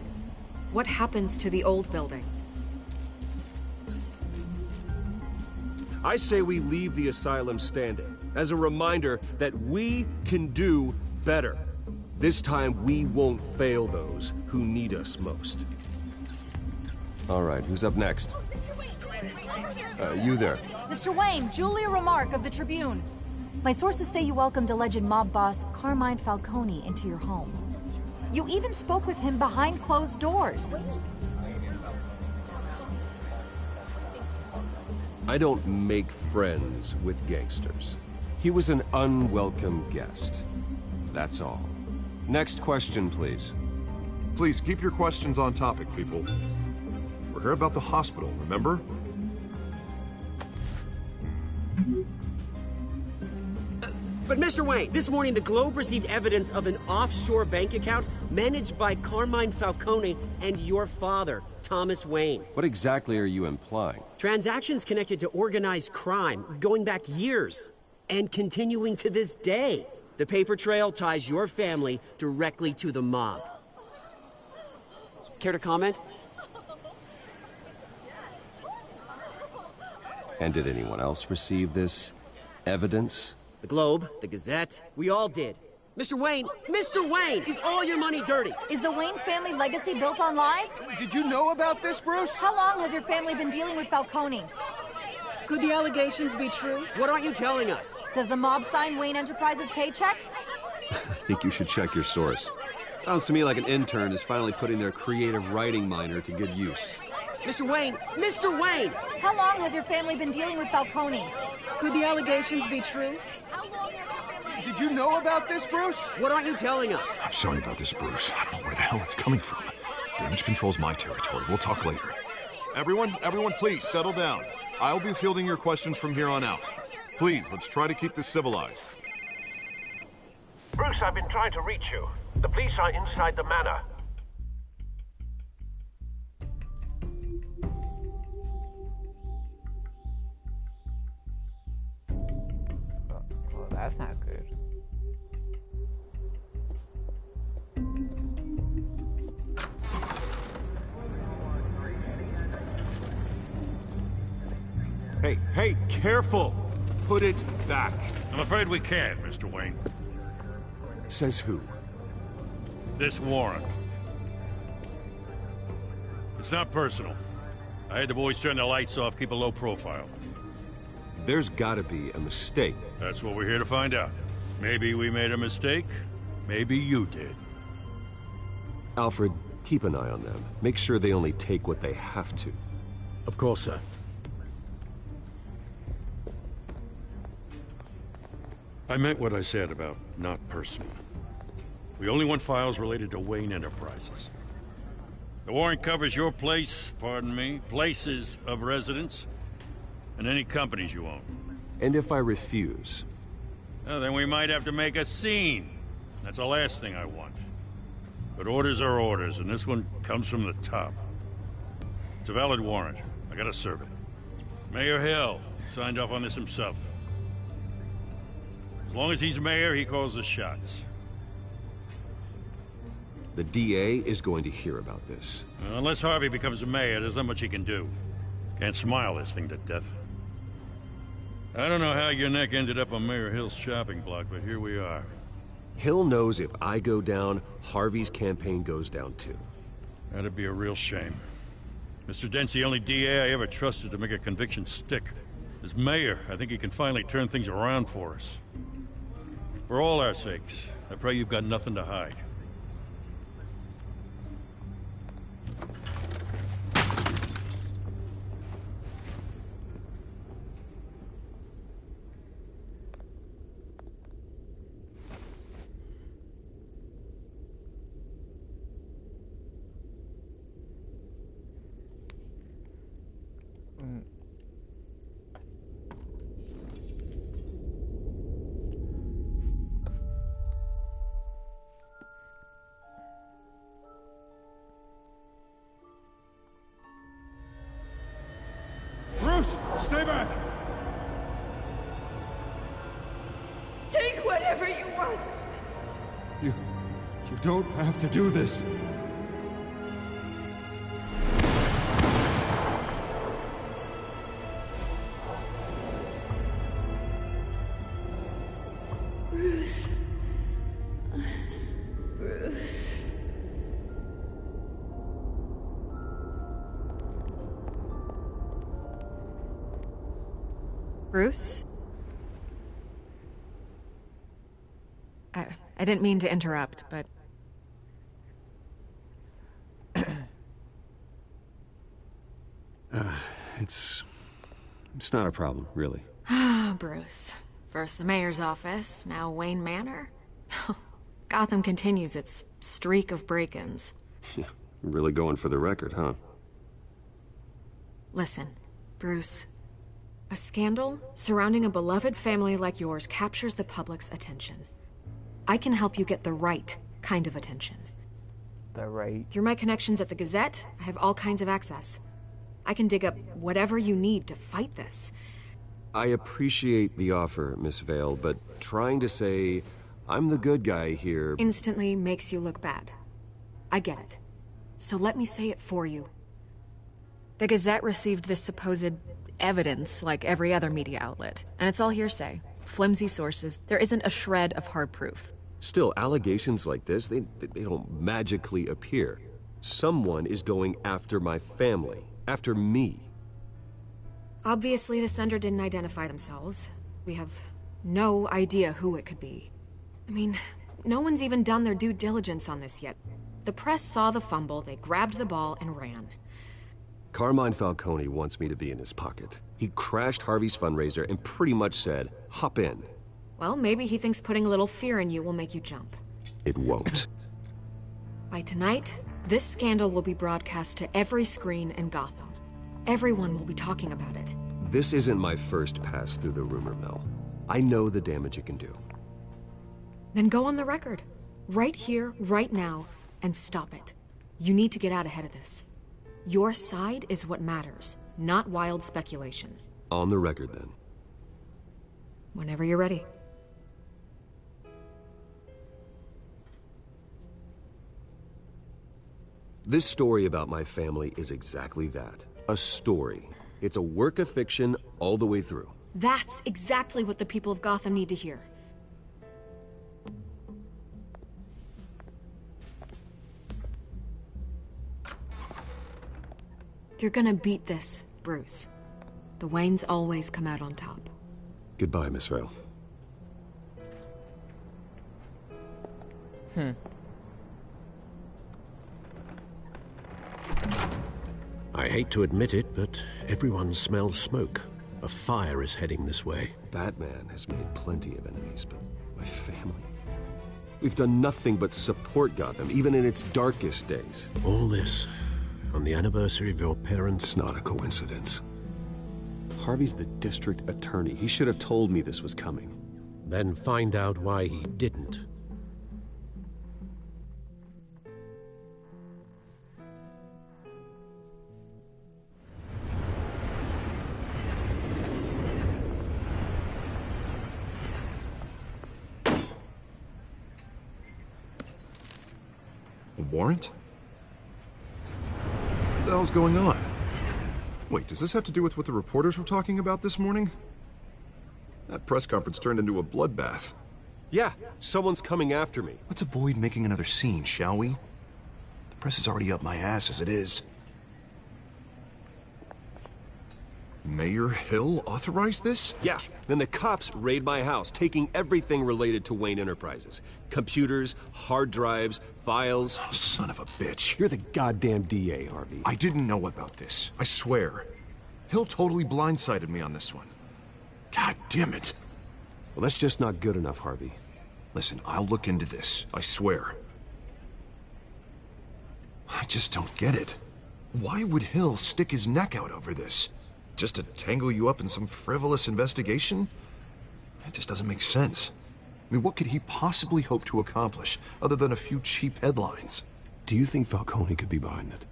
What happens to the old building? I say we leave the asylum standing, as a reminder that we can do better. This time, we won't fail those who need us most. All right, who's up next? You there. Mr. Wayne, Julia Remark of the Tribune. My sources say you welcomed alleged mob boss Carmine Falcone into your home. You even spoke with him behind closed doors. I don't make friends with gangsters. He was an unwelcome guest. That's all. Next question, please. Please keep your questions on topic, people. We're here about the hospital, remember? But Mr. Wayne, this morning the Globe received evidence of an offshore bank account managed by Carmine Falcone and your father, Thomas Wayne. What exactly are you implying? Transactions connected to organized crime going back years and continuing to this day. The paper trail ties your family directly to the mob. Care to comment? And did anyone else receive this evidence? The Globe, the Gazette, we all did. Mr. Wayne, is all your money dirty? Is the Wayne family legacy built on lies? Did you know about this, Bruce? How long has your family been dealing with Falcone? Could the allegations be true? What aren't you telling us? Does the mob sign Wayne Enterprises paychecks? I think you should check your source. Sounds to me like an intern is finally putting their creative writing minor to good use. Mr. Wayne! How long has your family been dealing with Falcone? Could the allegations be true? Did you know about this, Bruce? What aren't you telling us? I'm sorry about this, Bruce. I don't know where the hell it's coming from. Damage control's my territory. We'll talk later. Everyone, please, settle down. I'll be fielding your questions from here on out. Please, let's try to keep this civilized. Bruce, I've been trying to reach you. The police are inside the manor. Well, that's not good. Hey, careful! Put it back. I'm afraid we can't, Mr. Wayne. Says who? This warrant. It's not personal. I had the boys turn the lights off, keep a low profile. There's gotta be a mistake. That's what we're here to find out. Maybe we made a mistake. Maybe you did. Alfred, keep an eye on them. Make sure they only take what they have to. Of course, sir. I meant what I said about not personal. We only want files related to Wayne Enterprises. The warrant covers your place, pardon me, places of residence, and any companies you own. And if I refuse? Well, then we might have to make a scene. That's the last thing I want. But orders are orders, and this one comes from the top. It's a valid warrant. I gotta serve it. Mayor Hill signed off on this himself. As long as he's mayor, he calls the shots. The DA is going to hear about this. Unless Harvey becomes mayor, there's not much he can do. Can't smile this thing to death. I don't know how your neck ended up on Mayor Hill's shopping block, but here we are. Hill knows if I go down, Harvey's campaign goes down too. That'd be a real shame. Mr. Dent's the only DA I ever trusted to make a conviction stick. As mayor, I think he can finally turn things around for us. For all our sakes, I pray you've got nothing to hide. Bruce, stay back! Take whatever you want. You don't have to do this. Bruce. Bruce. Bruce? I didn't mean to interrupt, but... It's not a problem, really. Ah, Bruce. First the mayor's office, now Wayne Manor. Gotham continues its streak of break-ins. Yeah, really going for the record, huh? Listen, Bruce. A scandal surrounding a beloved family like yours captures the public's attention. I can help you get the right kind of attention. The right? Through my connections at the Gazette, I have all kinds of access. I can dig up whatever you need to fight this. I appreciate the offer, Miss Vale, but trying to say I'm the good guy here... instantly makes you look bad. I get it. So let me say it for you. The Gazette received this supposed evidence like every other media outlet, and it's all hearsay. Flimsy sources. There isn't a shred of hard proof. Still, allegations like this, they don't magically appear. Someone is going after my family, after me. Obviously, the sender didn't identify themselves. We have no idea who it could be. I mean, no one's even done their due diligence on this yet. The press saw the fumble, they grabbed the ball and ran. Carmine Falcone wants me to be in his pocket. He crashed Harvey's fundraiser and pretty much said, hop in. Well, maybe he thinks putting a little fear in you will make you jump. It won't. By tonight, this scandal will be broadcast to every screen in Gotham. Everyone will be talking about it. This isn't my first pass through the rumor mill. I know the damage it can do. Then go on the record. Right here, right now, and stop it. You need to get out ahead of this. Your side is what matters, not wild speculation. On the record, then. Whenever you're ready. This story about my family is exactly that. A story. It's a work of fiction all the way through. That's exactly what the people of Gotham need to hear. You're gonna beat this, Bruce. The Waynes always come out on top. Goodbye, Miss Vale. I hate to admit it, but everyone smells smoke. A fire is heading this way. Batman has made plenty of enemies, but my family... We've done nothing but support Gotham, even in its darkest days. All this on the anniversary of your parents'... It's not a coincidence. Harvey's the district attorney. He should have told me this was coming. Then find out why he didn't. A warrant? What the hell's going on? Wait, does this have to do with what the reporters were talking about this morning? That press conference turned into a bloodbath. Yeah, someone's coming after me. Let's avoid making another scene, shall we? The press is already up my ass as it is. Mayor Hill authorized this? Yeah, then the cops raid my house, taking everything related to Wayne Enterprises. Computers, hard drives, files. Oh, son of a bitch. You're the goddamn DA, Harvey. I didn't know about this. I swear. Hill totally blindsided me on this one. God damn it. Well, that's just not good enough, Harvey. Listen, I'll look into this. I swear. I just don't get it. Why would Hill stick his neck out over this? just to tangle you up in some frivolous investigation? It just doesn't make sense. I mean, what could he possibly hope to accomplish other than a few cheap headlines? Do you think Falcone could be behind it?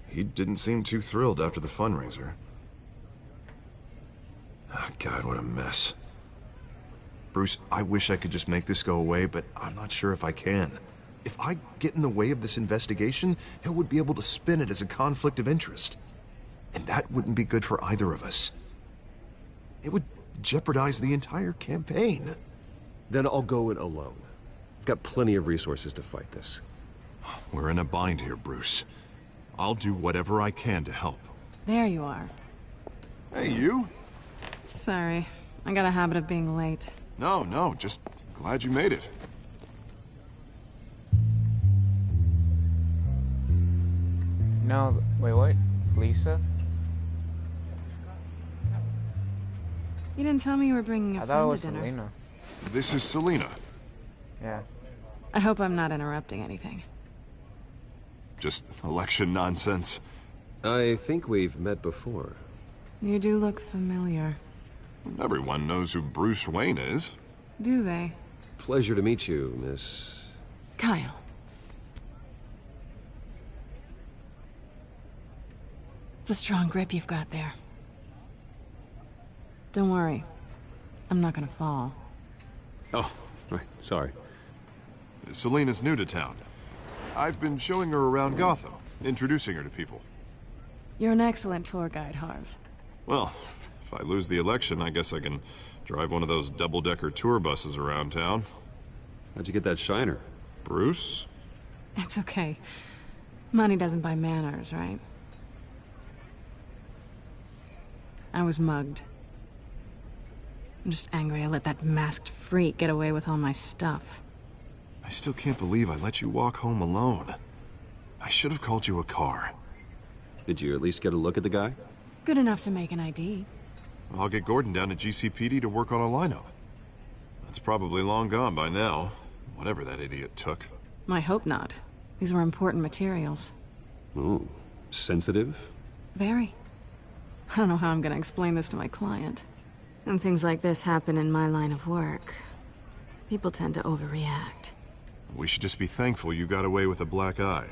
He didn't seem too thrilled after the fundraiser. Oh, God, what a mess. Bruce, I wish I could just make this go away, but I'm not sure if I can. If I get in the way of this investigation, Hill would be able to spin it as a conflict of interest. And that wouldn't be good for either of us. It would jeopardize the entire campaign. Then I'll go it alone. I've got plenty of resources to fight this. We're in a bind here, Bruce. I'll do whatever I can to help. There you are. Hey, you? Sorry. I got a habit of being late. No, just glad you made it. No, wait, what? Lisa? You didn't tell me you were bringing a I thought it friend was to dinner. Selena. This is Selena. Yeah. I hope I'm not interrupting anything. Just election nonsense. I think we've met before. You do look familiar. Everyone knows who Bruce Wayne is. Do they? Pleasure to meet you, Miss... Kyle. It's a strong grip you've got there. Don't worry. I'm not gonna fall. Oh, right, sorry. Selena's new to town. I've been showing her around Gotham, introducing her to people. You're an excellent tour guide, Harv. Well, if I lose the election, I guess I can drive one of those double-decker tour buses around town. How'd you get that shiner? Bruce? It's okay. Money doesn't buy manners, right? I was mugged. I'm just angry I let that masked freak get away with all my stuff. I still can't believe I let you walk home alone. I should have called you a car. Did you at least get a look at the guy? Good enough to make an ID. I'll get Gordon down to GCPD to work on a lineup. That's probably long gone by now, whatever that idiot took. I hope not. These were important materials. Ooh, sensitive? Very. I don't know how I'm gonna explain this to my client. And things like this happen in my line of work. People tend to overreact. We should just be thankful you got away with a black eye.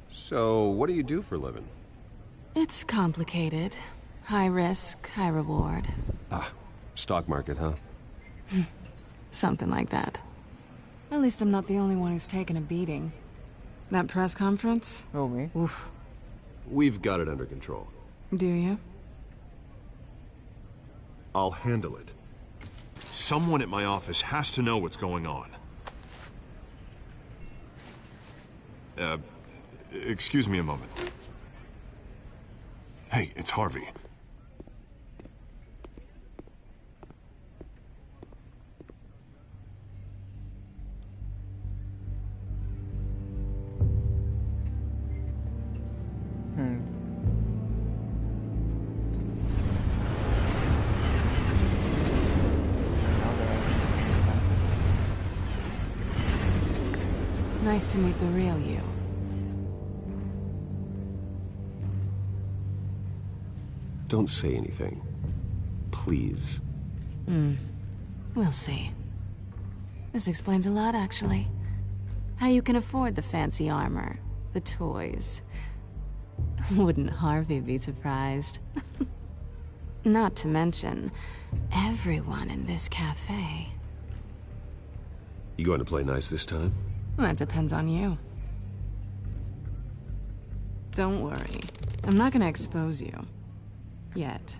So, what do you do for a living? It's complicated. High risk, high reward. Ah, stock market, huh? Something like that. At least I'm not the only one who's taken a beating. That press conference? Oh, me? Oof. We've got it under control. Do you? I'll handle it. Someone at my office has to know what's going on. Excuse me a moment. Hey, it's Harvey. Nice to meet the real you. Don't say anything. Please. We'll see. This explains a lot, actually. How you can afford the fancy armor, the toys. Wouldn't Harvey be surprised? Not to mention, everyone in this cafe. You going to play nice this time? That depends on you. Don't worry. I'm not gonna expose you. Yet.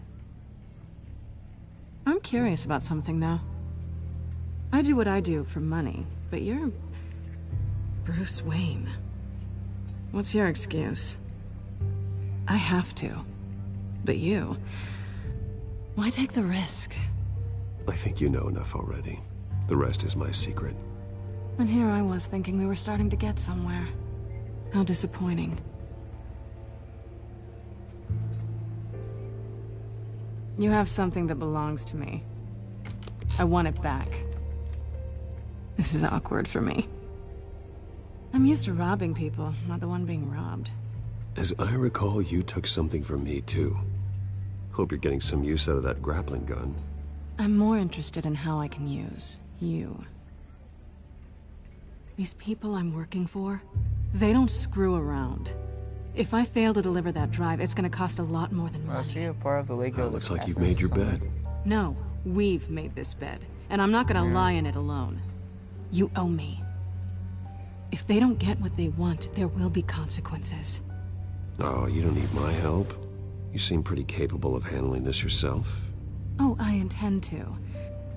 I'm curious about something, though. I do what I do for money, but you're... Bruce Wayne. What's your excuse? I have to. But you... Why take the risk? I think you know enough already. The rest is my secret. And here I was thinking we were starting to get somewhere. How disappointing. You have something that belongs to me. I want it back. This is awkward for me. I'm used to robbing people, not the one being robbed. As I recall, you took something from me, too. Hope you're getting some use out of that grappling gun. I'm more interested in how I can use you. These people I'm working for, they don't screw around. If I fail to deliver that drive, it's gonna cost a lot more than money. Was she a part of the League of Looks like you've Assassins made your or something? bed. No, we've made this bed, and I'm not gonna lie in it alone. You owe me. If they don't get what they want, there will be consequences. Oh, you don't need my help. You seem pretty capable of handling this yourself. Oh, I intend to.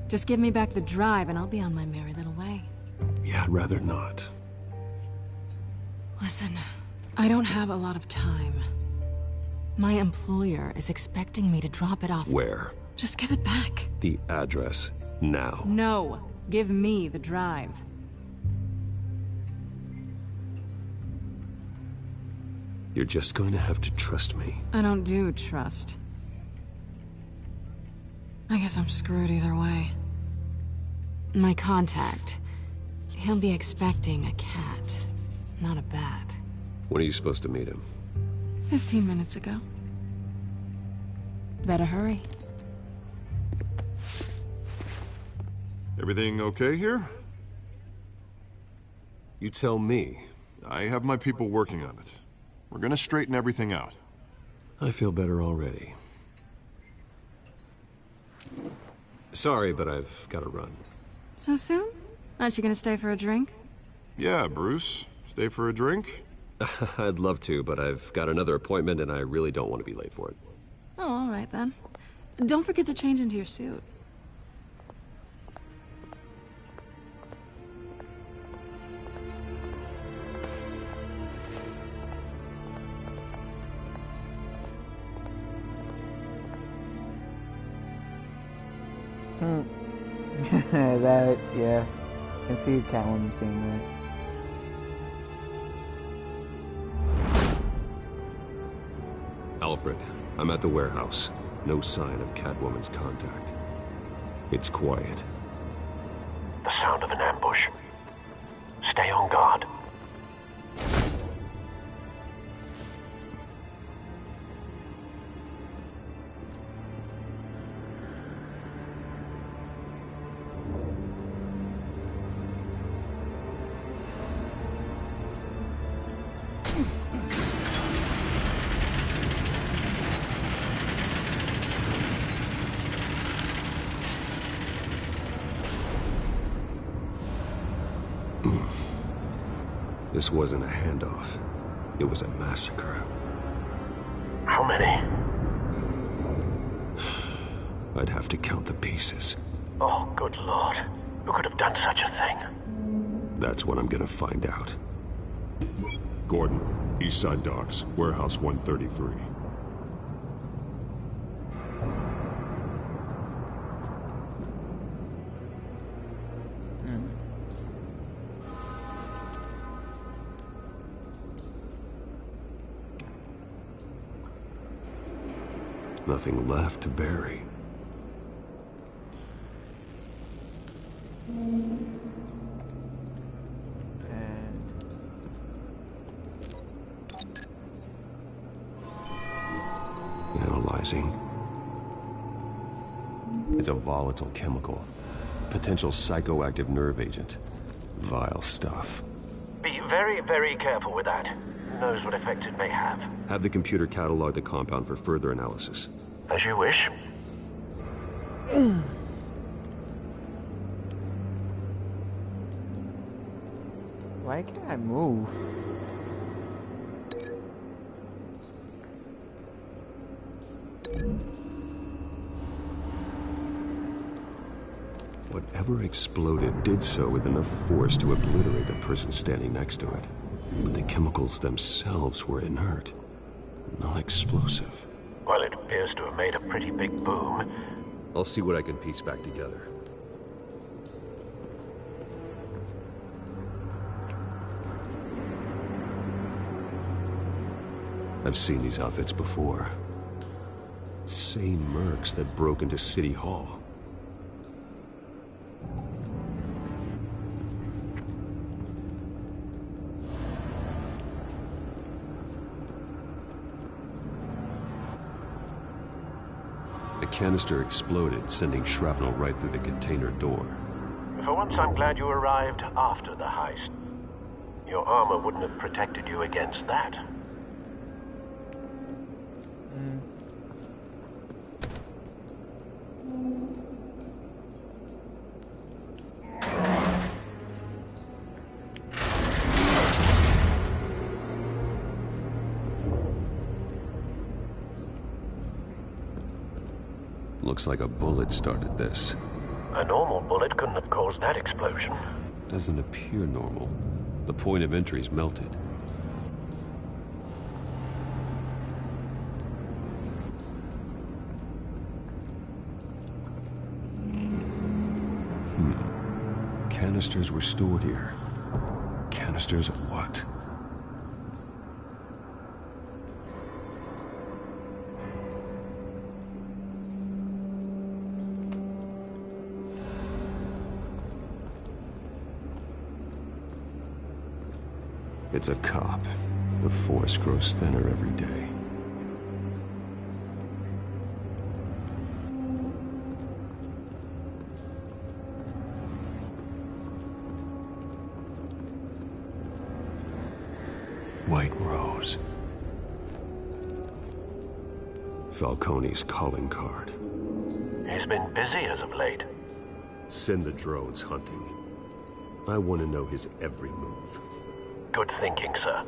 Just give me back the drive and I'll be on my merry little way. Yeah, I'd rather not. Listen, I don't have a lot of time. My employer is expecting me to drop it off. Where? Just give it back. The address, now. No, give me the drive. You're just going to have to trust me. I don't do trust. I guess I'm screwed either way. My contact, he'll be expecting a cat, not a bat. When are you supposed to meet him? 15 minutes ago. Better hurry. Everything okay here? You tell me. I have my people working on it. We're gonna straighten everything out. I feel better already. Sorry, but I've got to run. So soon? Aren't you gonna stay for a drink? Yeah, Bruce. Stay for a drink? I'd love to, but I've got another appointment and I really don't want to be late for it. Oh, all right then. Don't forget to change into your suit. That, yeah. I can see Catwoman saying that. Alfred, I'm at the warehouse. No sign of Catwoman's contact. It's quiet. The sound of an ambush. Stay on guard. This wasn't a handoff. It was a massacre. How many? I'd have to count the pieces. Oh, good lord. Who could have done such a thing? That's what I'm gonna find out. Gordon, Eastside Docks, Warehouse 133. Nothing left to bury. Analyzing. It's a volatile chemical. Potential psychoactive nerve agent. Vile stuff. Be very, very careful with that. Who knows what effect it may have. Have the computer catalog the compound for further analysis. As you wish. Why can't I move? Whatever exploded did so with enough force to obliterate the person standing next to it. But the chemicals themselves were inert, non-explosive. Well, it appears to have made a pretty big boom. I'll see what I can piece back together. I've seen these outfits before. Same mercs that broke into City Hall. The canister exploded, sending shrapnel right through the container door. For once, I'm glad you arrived after the heist. Your armor wouldn't have protected you against that. Looks like a bullet started this. A normal bullet couldn't have caused that explosion. Doesn't appear normal. The point of entry's melted. Canisters were stored here. Canisters of what? It's a cop. The force grows thinner every day. White Rose. Falcone's calling card. He's been busy as of late. Send the drones hunting. I want to know his every move. Good thinking, sir.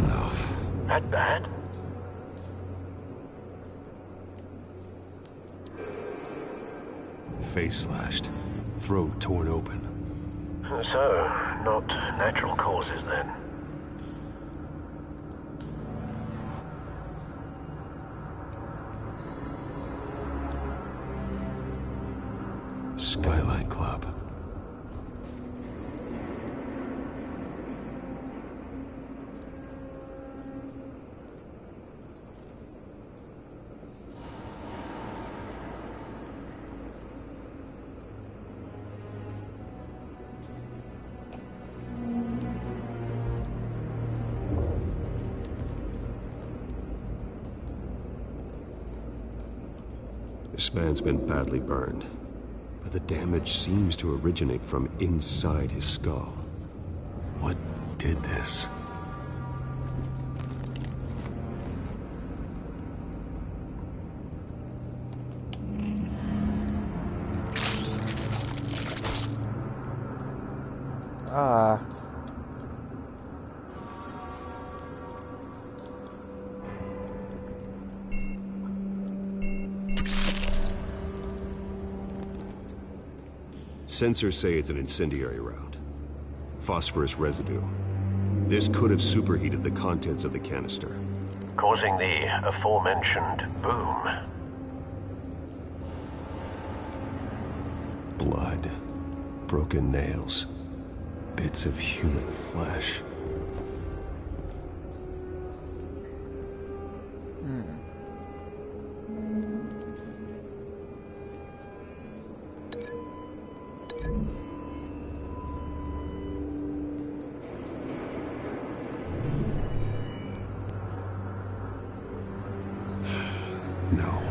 No. That bad? Face slashed. Throat torn open. So, not natural causes then. Skyline Club. This man's been badly burned. But the damage seems to originate from inside his skull. What did this? Sensors say it's an incendiary round. Phosphorus residue. This could have superheated the contents of the canister, causing the aforementioned boom. Blood. Broken nails. Bits of human flesh. No.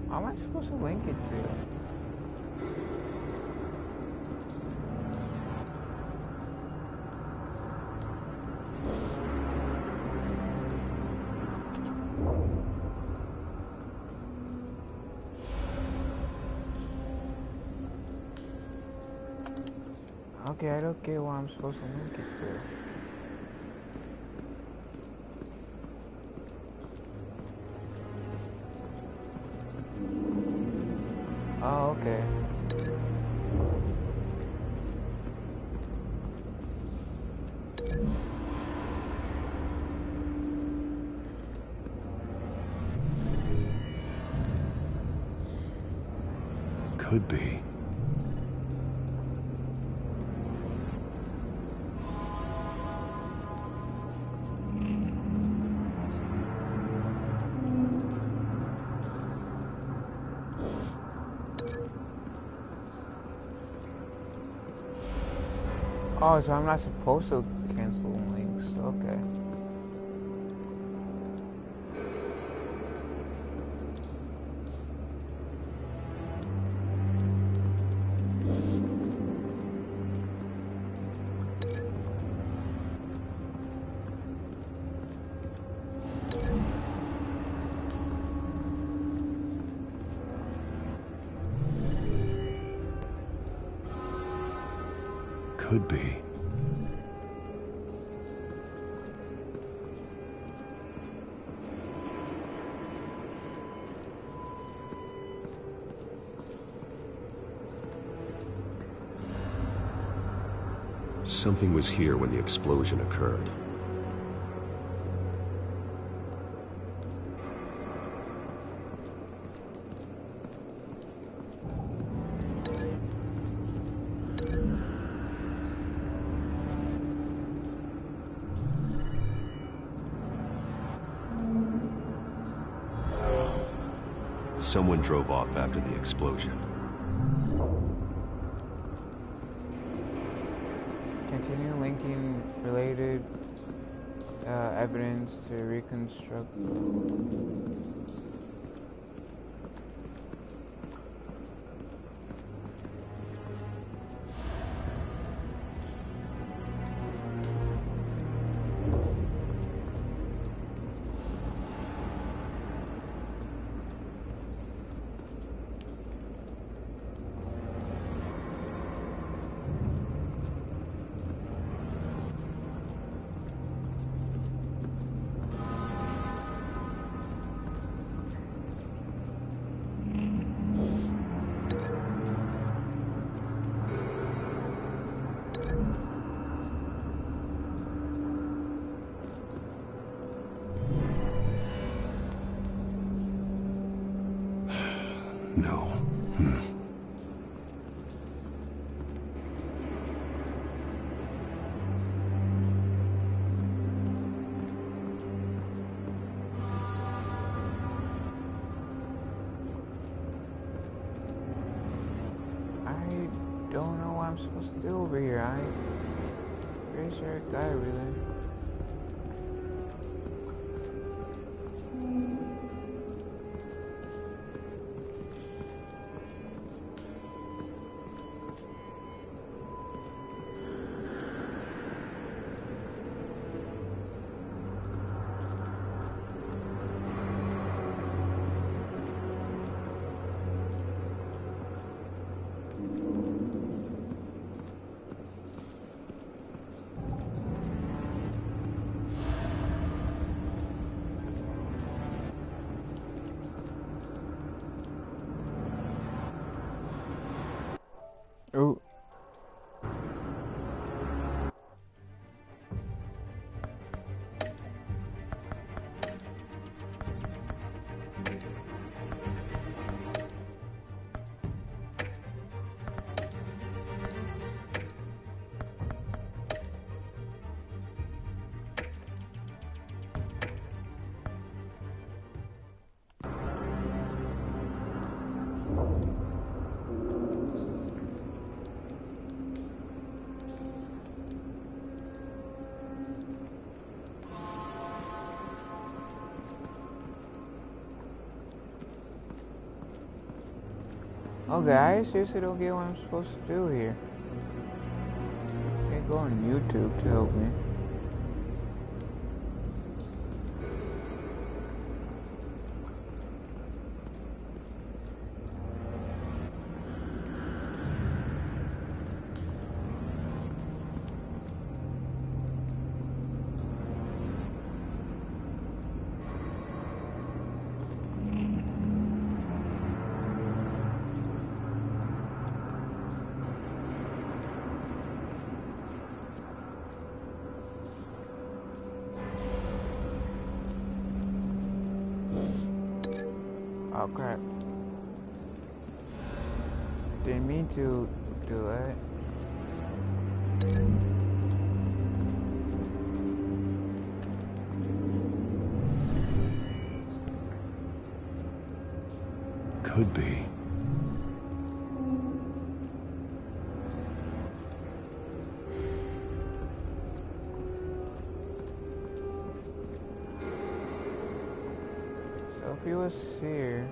How am I supposed to link it to? Okay, I don't get what I'm supposed to link it to. Oh, okay. Could be. Oh, so I'm not supposed to cancel links. Okay. Could be. Something was here when the explosion occurred. Someone drove off after the explosion. Continue linking related evidence to reconstruct. No. I don't know what I'm supposed to do over here. I'm pretty sure I got everything. Oh. Okay, I seriously don't get what I'm supposed to do here. I can't go on YouTube to help me. Oh crap. Didn't mean to do that. Could be. So if he was here...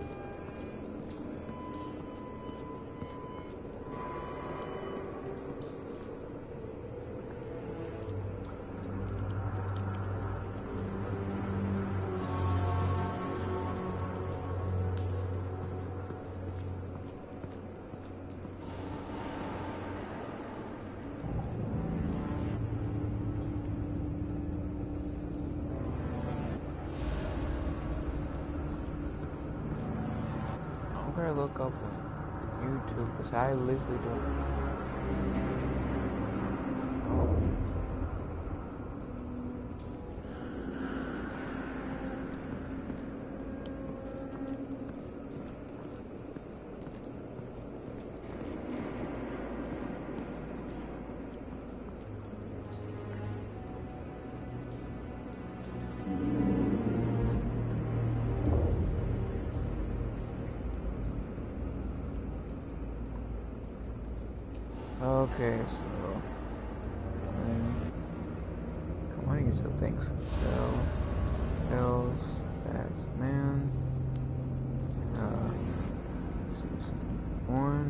I'm gonna look up on YouTube because I literally don't. Okay, so come on, you still things. Telltales, that's man. Season 1.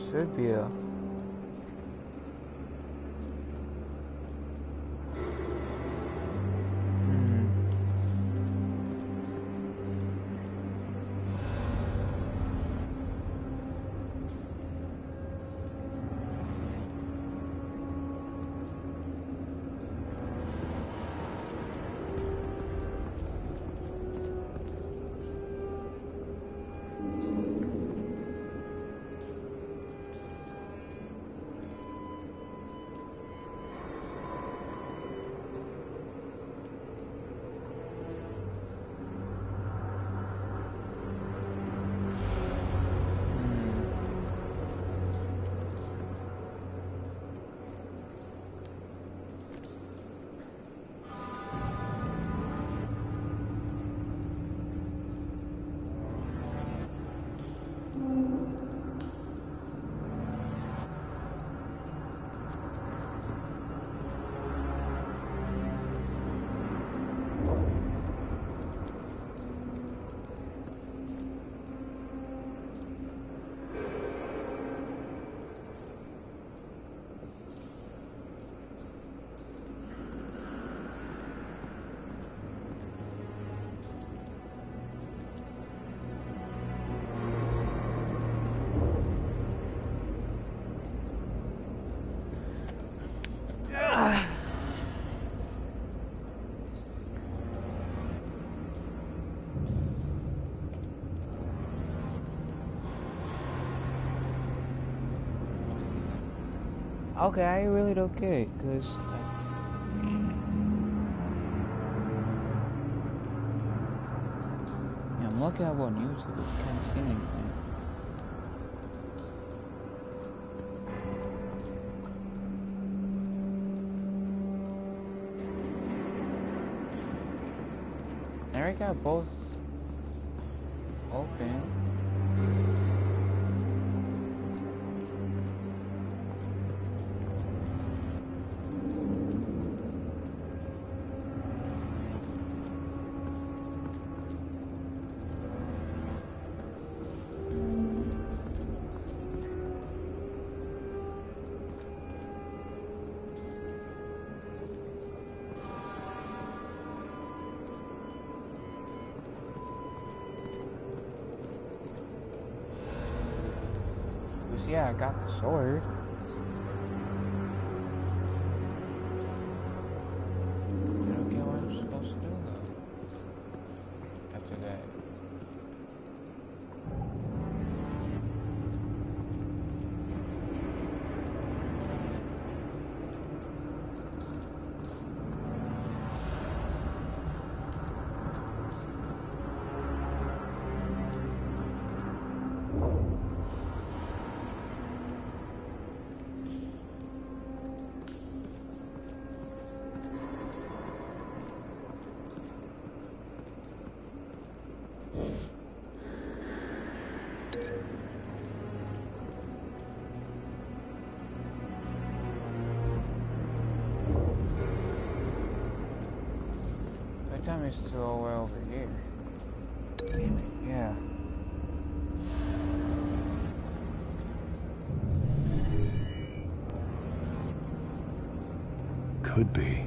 Should be a okay, I really don't get it, because yeah, I'm looking up on YouTube, but can't see anything. There I got both open. Yeah, I got the sword. I don't get what I'm supposed to do though. After that. time is still all the way over here. Damn it, yeah. Could be.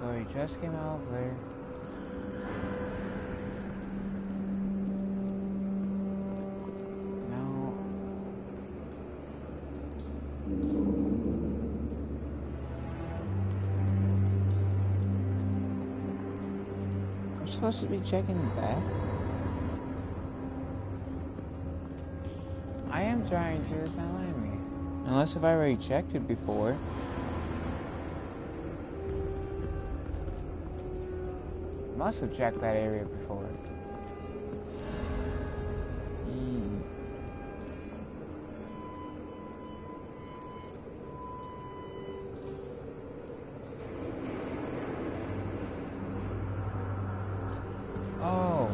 So he just came out of there. Now I'm supposed to be checking back. I am trying to, it's not letting me. Unless if I already checked it before. Must have checked that area before. Oh.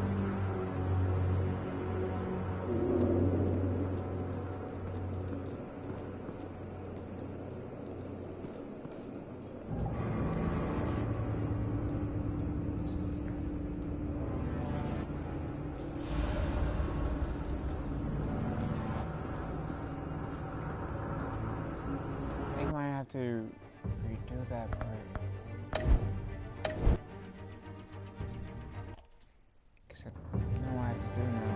I think I might have to redo that part. Guess I know what I have to do now.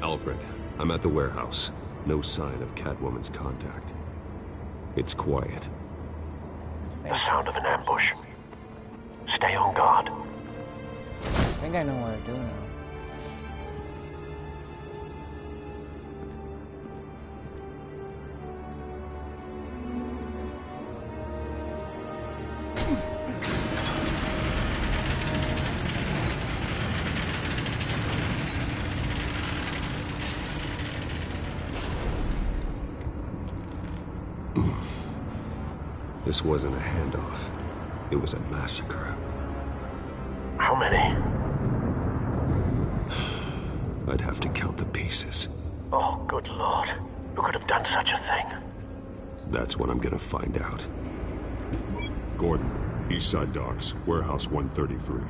Alfred, I'm at the warehouse. No sign of Catwoman's contact. It's quiet. The sound of an ambush. Stay on guard. I think I know what to do now. This wasn't a handoff. It was a massacre. How many? I'd have to count the pieces. Oh, good lord. Who could have done such a thing? That's what I'm gonna find out. Gordon, Eastside Docks, Warehouse 133.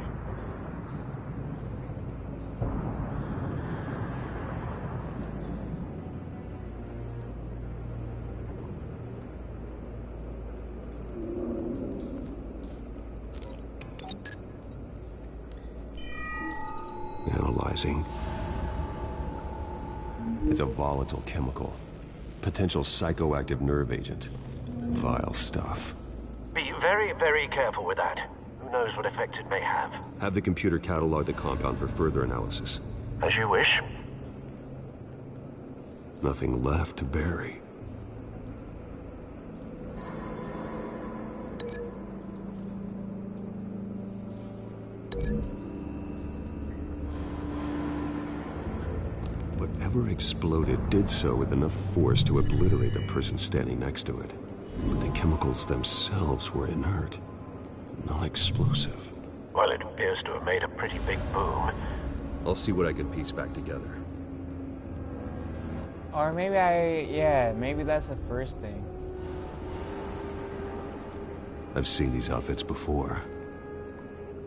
Analyzing. It's a volatile chemical. Potential psychoactive nerve agent. Vile stuff. Be very, very careful with that. Who knows what effect it may have. Have the computer catalog the compound for further analysis. As you wish. Nothing left to bury. Whatever exploded did so with enough force to obliterate the person standing next to it. But the chemicals themselves were inert, non-explosive. Well, it appears to have made a pretty big boom. I'll see what I can piece back together. Or maybe maybe that's the first thing. I've seen these outfits before.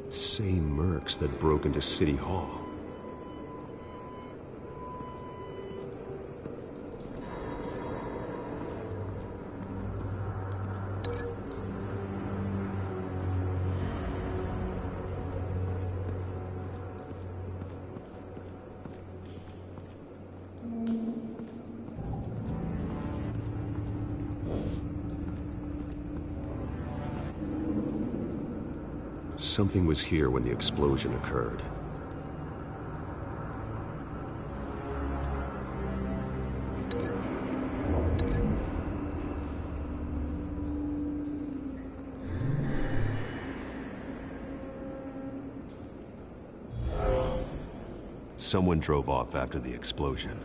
Same mercs that broke into City Hall. Something was here when the explosion occurred. Someone drove off after the explosion.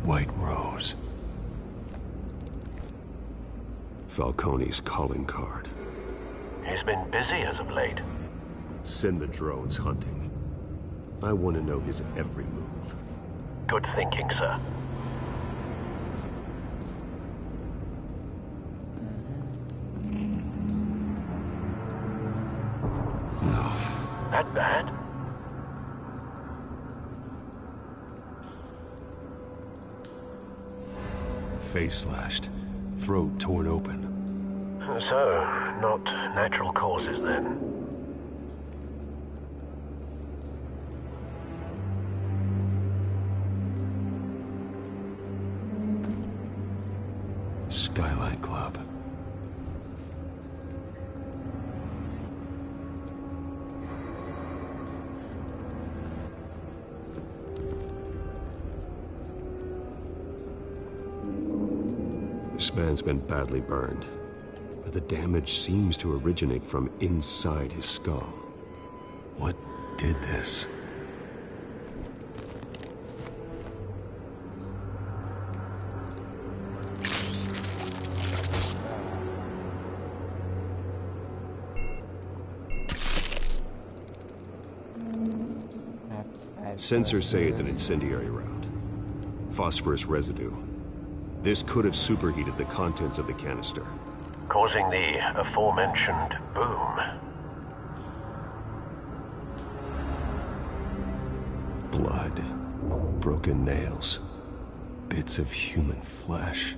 White Rose. Falcone's calling card. He's been busy as of late. Send the drones hunting. I want to know his every move. Good thinking, sir. That bad? Face slashed, throat torn open. So, not natural causes then. Skylight Club. This man's been badly burned, but the damage seems to originate from inside his skull. What did this? Sensors say it's an incendiary round. Phosphorus residue. This could have superheated the contents of the canister, causing the aforementioned boom. Blood, broken nails, bits of human flesh.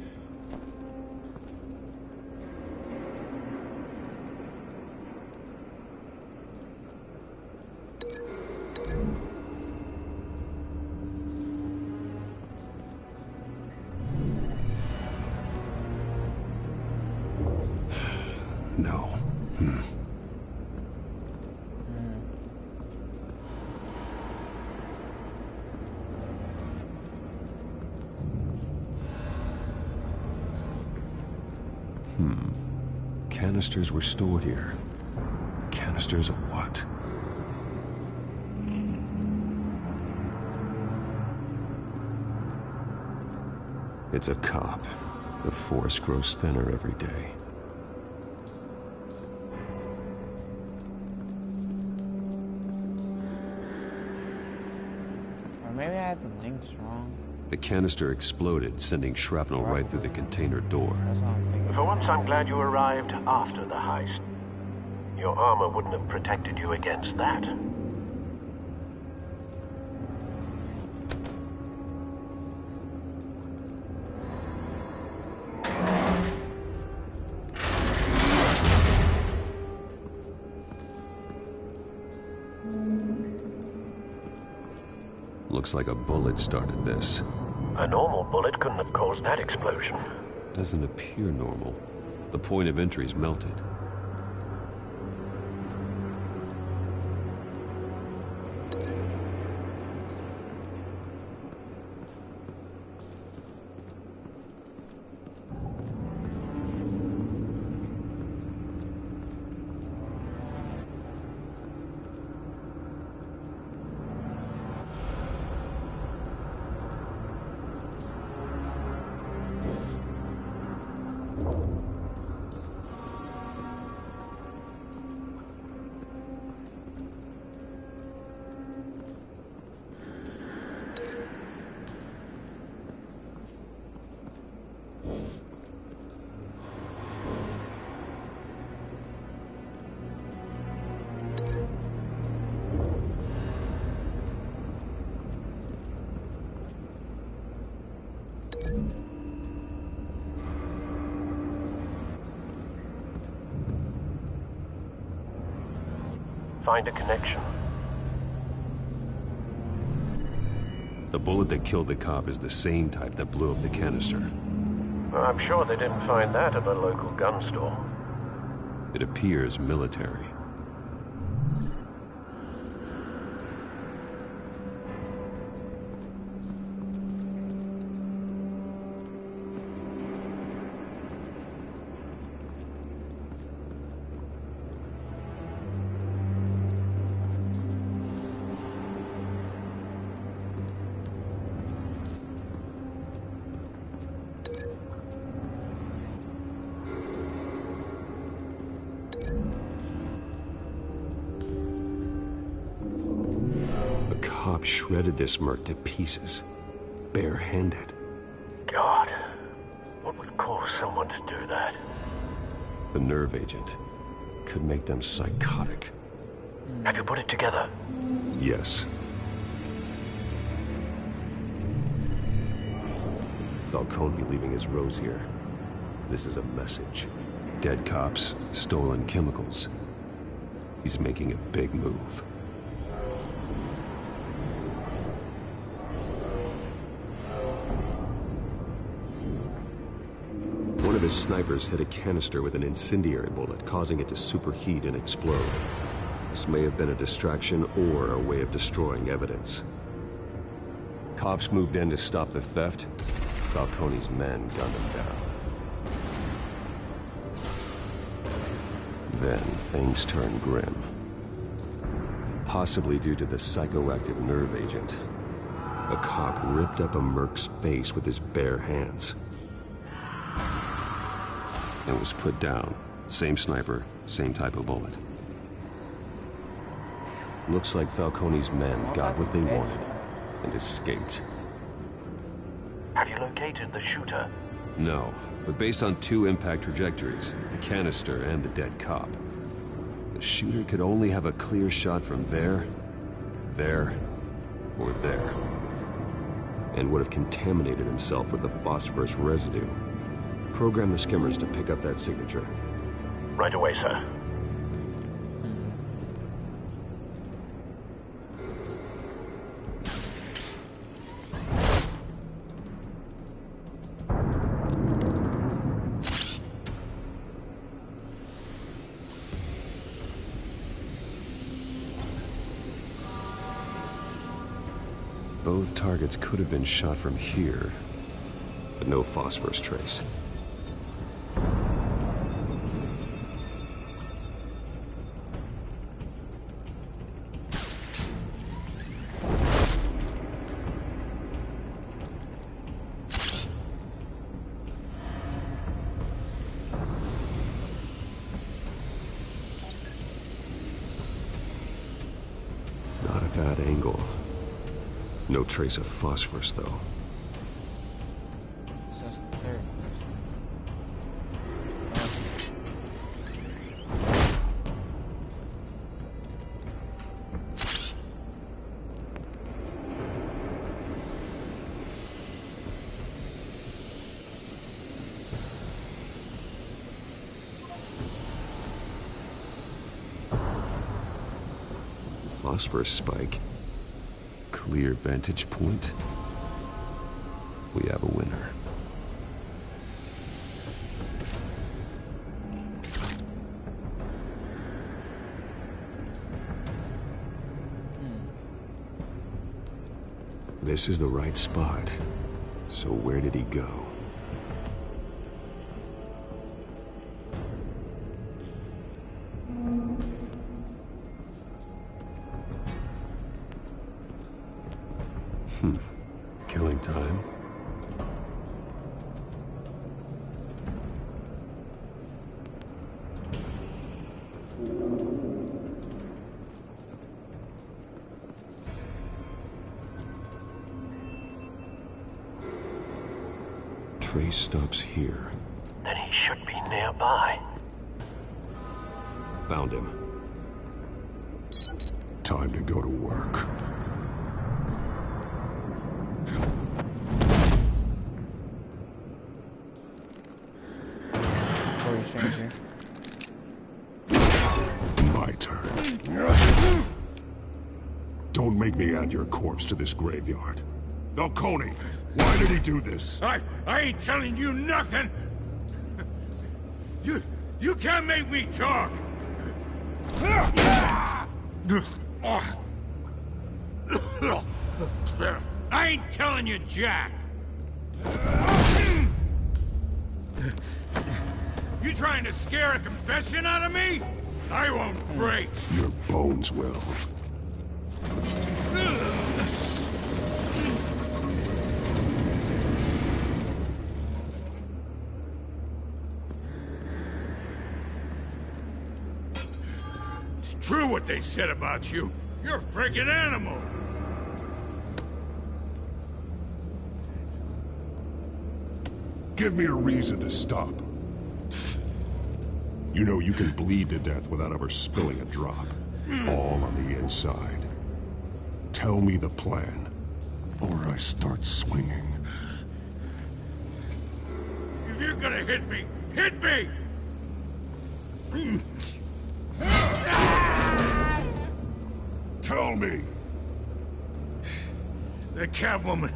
No. Canisters were stored here. Canisters of what? It's a cop. The force grows thinner every day. Maybe I had the links wrong. The canister exploded, sending shrapnel right through the container door. That's what I'm thinking. For once, I'm glad you arrived after the heist. Your armor wouldn't have protected you against that. Looks like a bullet started this. A normal bullet couldn't have caused that explosion. Doesn't appear normal. The point of entry's melted. Find a connection. The bullet that killed the cop is the same type that blew up the canister. I'm sure they didn't find that at a local gun store. It appears military. Shredded this merc to pieces, barehanded. God, what would cause someone to do that? The nerve agent could make them psychotic. Have you put it together? Yes. Falcone leaving his rose here. This is a message. Dead cops, stolen chemicals. He's making a big move. One of his snipers hit a canister with an incendiary bullet, causing it to superheat and explode. This may have been a distraction or a way of destroying evidence. Cops moved in to stop the theft. Falcone's men gunned him down. Then things turned grim. Possibly due to the psychoactive nerve agent. A cop ripped up a merc's face with his bare hands. And was put down. Same sniper, same type of bullet. Looks like Falcone's men got what they wanted and escaped. Have you located the shooter? No, but based on two impact trajectories, the canister and the dead cop, the shooter could only have a clear shot from there, or there, and would have contaminated himself with the phosphorus residue. Program the skimmers to pick up that signature. Right away, sir. Both targets could have been shot from here, but no phosphorus trace. Not a bad angle. No trace of phosphorus, though. Phosphorus spike. Clear vantage point. We have a winner. This is the right spot. So where did he go? Killing time. Trace stops here. Then he should be nearby. Found him. Time to go to work. My turn. Don't make me add your corpse to this graveyard. Falcone, why did he do this? I ain't telling you nothing! You can't make me talk! I ain't telling you, Jack! You trying to scare a confession out of me? I won't break! Your bones will. It's true what they said about you. You're a freaking animal! Give me a reason to stop. You know you can bleed to death without ever spilling a drop. All on the inside. Tell me the plan, or I start swinging. If you're gonna hit me, hit me! Tell me! The Catwoman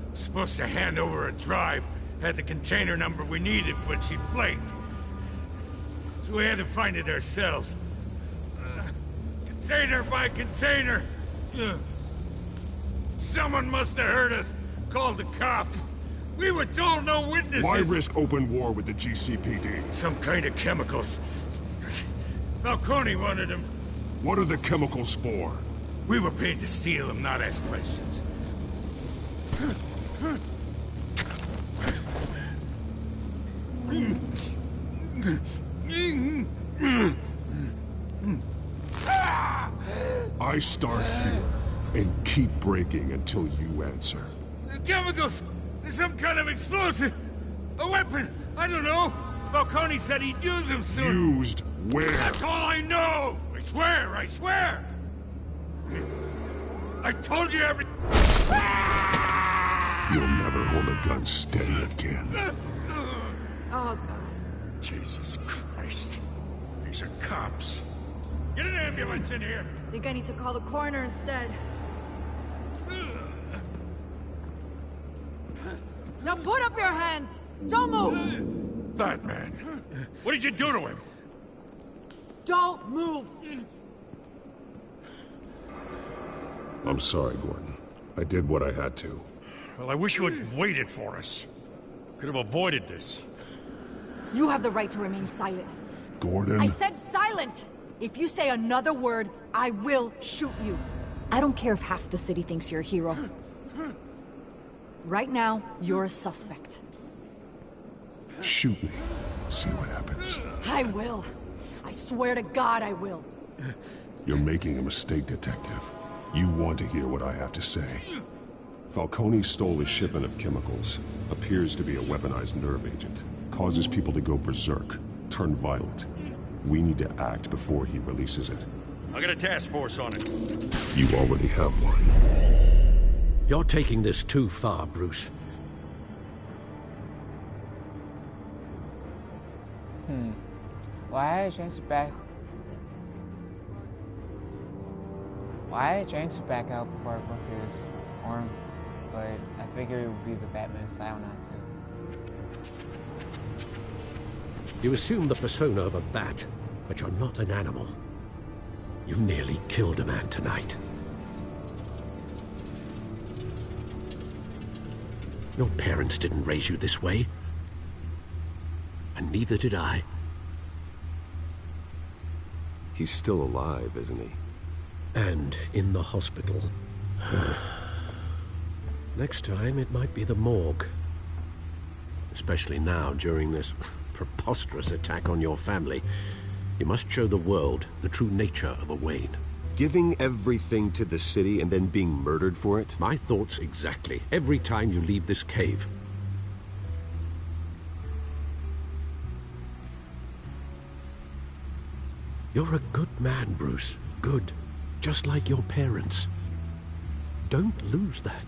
was supposed to hand over a drive, had the container number we needed, but she flaked. So we had to find it ourselves. Container by container. Someone must have heard us, called the cops. We were told no witnesses. Why risk open war with the GCPD? Some kind of chemicals. Falcone wanted them. What are the chemicals for? We were paid to steal them, not ask questions. I start here and keep breaking until you answer. The chemicals! There's some kind of explosive! A weapon! I don't know! Falcone said he'd use them soon! Used where? That's all I know! I swear! I swear! I told you every... You'll never hold a gun steady again. Oh, God. Jesus Christ. These are cops. Get an ambulance in here! Think I need to call the coroner instead. Now put up your hands! Don't move! Batman, what did you do to him? Don't move! I'm sorry, Gordon. I did what I had to. Well, I wish you had waited for us. Could have avoided this. You have the right to remain silent. Gordon? I said silent! If you say another word, I will shoot you. I don't care if half the city thinks you're a hero. Right now, you're a suspect. Shoot me. See what happens. I will. I swear to God I will. You're making a mistake, Detective. You want to hear what I have to say. Falcone stole a shipment of chemicals. Appears to be a weaponized nerve agent. Causes people to go berserk. Turn violent. We need to act before he releases it. I got a task force on it. You already have one. You're taking this too far, Bruce. Why did James back out before I broke his arm? But I figured it would be the Batman style not to. You assume the persona of a bat, but you're not an animal. You nearly killed a man tonight. Your parents didn't raise you this way. And neither did I. He's still alive, isn't he? And in the hospital. Next time, it might be the morgue. Especially now, during this preposterous attack on your family. You must show the world the true nature of a Wayne. Giving everything to the city and then being murdered for it? My thoughts exactly. Every time you leave this cave. You're a good man, Bruce. Good. Just like your parents. Don't lose that.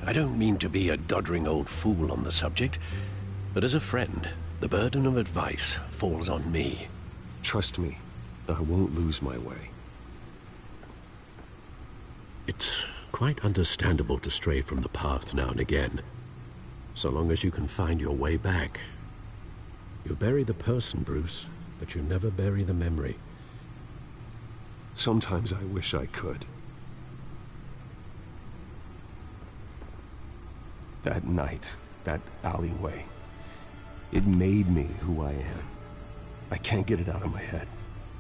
I don't mean to be a doddering old fool on the subject, but as a friend, the burden of advice falls on me. Trust me, I won't lose my way. It's quite understandable to stray from the path now and again. So long as you can find your way back. You bury the person, Bruce, but you never bury the memory. Sometimes I wish I could. That night, that alleyway, it made me who I am. I can't get it out of my head.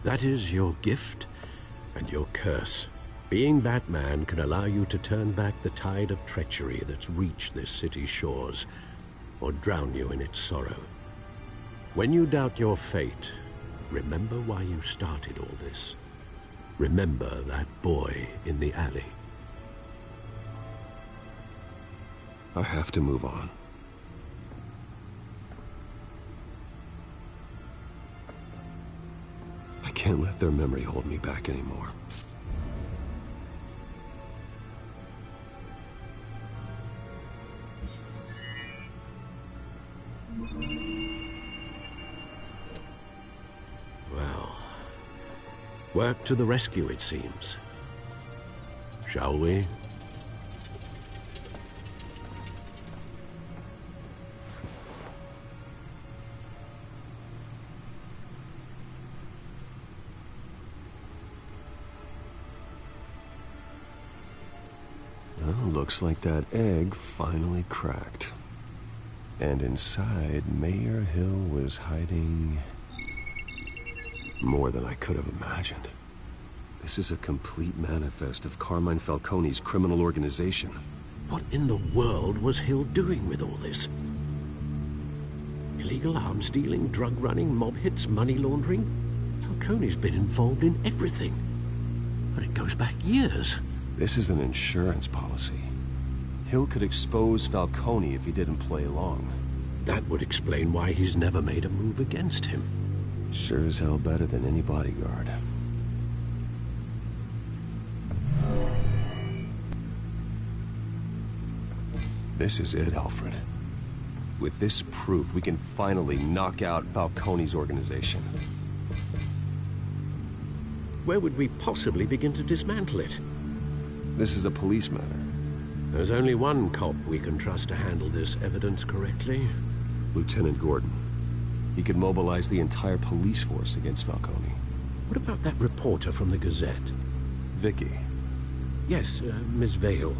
That is your gift and your curse. Being Batman can allow you to turn back the tide of treachery that's reached this city's shores, or drown you in its sorrow. When you doubt your fate, remember why you started all this. Remember that boy in the alley. I have to move on. I can't let their memory hold me back anymore. Well, work to the rescue, it seems. Shall we? Well, looks like that egg finally cracked. And inside, Mayor Hill was hiding more than I could have imagined. This is a complete manifest of Carmine Falcone's criminal organization. What in the world was Hill doing with all this? Illegal arms dealing, drug running, mob hits, money laundering? Falcone's been involved in everything. And it goes back years. This is an insurance policy. Hill could expose Falcone if he didn't play along. That would explain why he's never made a move against him. Sure as hell better than any bodyguard. This is it, Alfred. With this proof, we can finally knock out Falcone's organization. Where would we possibly begin to dismantle it? This is a police matter. There's only one cop we can trust to handle this evidence correctly. Lieutenant Gordon. He could mobilize the entire police force against Falcone. What about that reporter from the Gazette? Vicky. Yes, Miss Vale.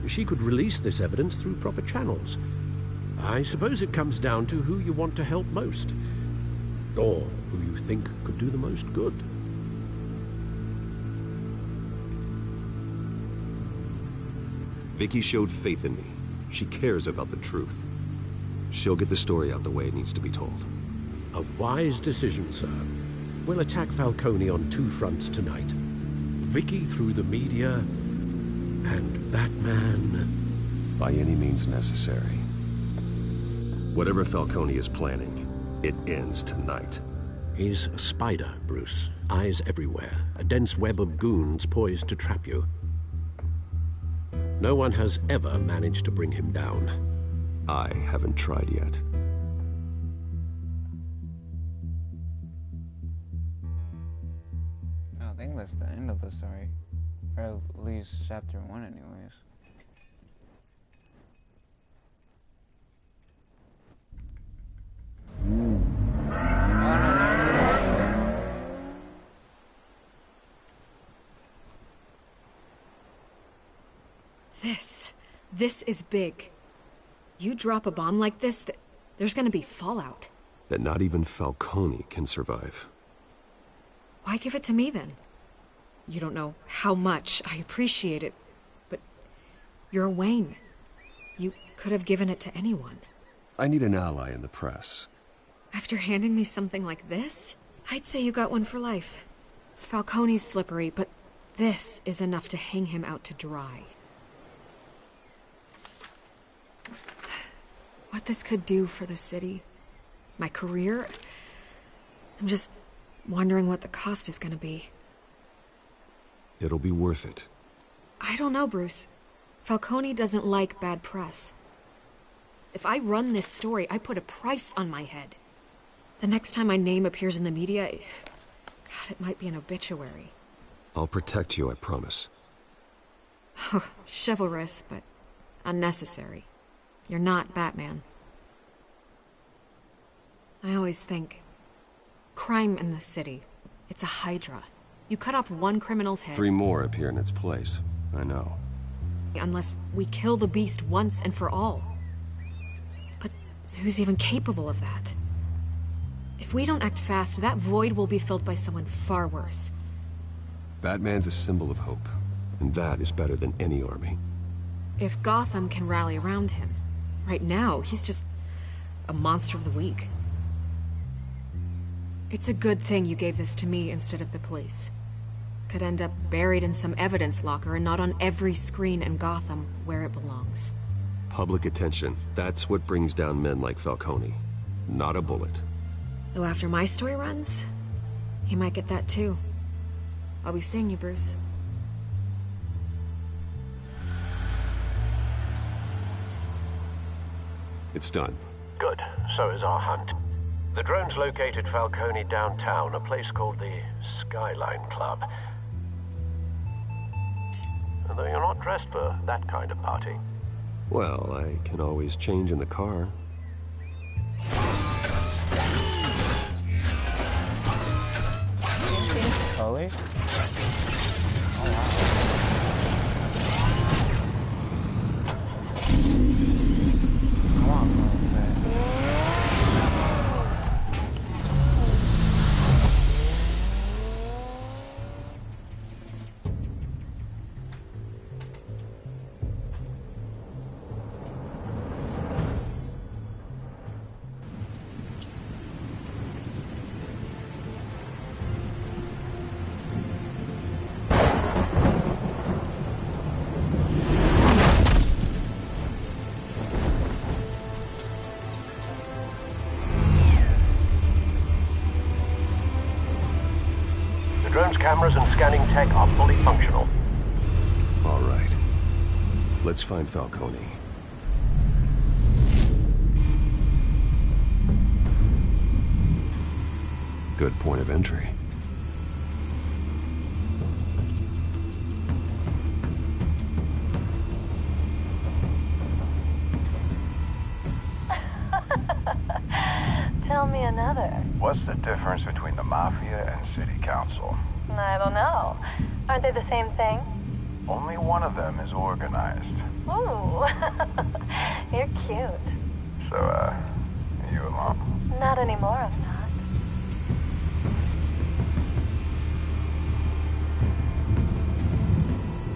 She could release this evidence through proper channels. I suppose it comes down to who you want to help most. Or who you think could do the most good. Vicky showed faith in me. She cares about the truth. She'll get the story out the way it needs to be told. A wise decision, sir. We'll attack Falcone on two fronts tonight. Vicky through the media, and Batman... by any means necessary. Whatever Falcone is planning, it ends tonight. He's a spider, Bruce. Eyes everywhere. A dense web of goons poised to trap you. No one has ever managed to bring him down. I haven't tried yet. I think that's the end of the story. Or at least chapter 1 anyways. This is big. You drop a bomb like this, there's gonna be fallout. That not even Falcone can survive. Why give it to me then? You don't know how much I appreciate it, but you're Wayne. You could have given it to anyone. I need an ally in the press. After handing me something like this, I'd say you got one for life. Falcone's slippery, but this is enough to hang him out to dry. What this could do for the city, my career, I'm just wondering what the cost is gonna be. It'll be worth it. I don't know, Bruce. Falcone doesn't like bad press. If I run this story, I put a price on my head. The next time my name appears in the media, God, it might be an obituary. I'll protect you, I promise. Chivalrous, but unnecessary. You're not Batman. I always think, crime in the city, it's a hydra. You cut off one criminal's head... 3 more appear in its place. I know. Unless we kill the beast once and for all. But who's even capable of that? If we don't act fast, that void will be filled by someone far worse. Batman's a symbol of hope, and that is better than any army. If Gotham can rally around him, right now, he's just a monster of the week. It's a good thing you gave this to me instead of the police. Could end up buried in some evidence locker and not on every screen in Gotham where it belongs. Public attention, that's what brings down men like Falcone. Not a bullet. Though after my story runs, he might get that too. I'll be seeing you, Bruce. It's done. Good. So is our hunt. The drone's located Falcone downtown, a place called the Skyline Club. Although you're not dressed for that kind of party. Well, I can always change in the car. Chloe? Oh, wow. Come on, Chloe. Drone's cameras and scanning tech are fully functional. All right. Let's find Falcone. Good point of entry. Tell me another. What's the difference between the Mafia and City Council? I don't know. Aren't they the same thing? Only one of them is organized. Ooh. You're cute. So, are you alone? Not anymore, I'm not.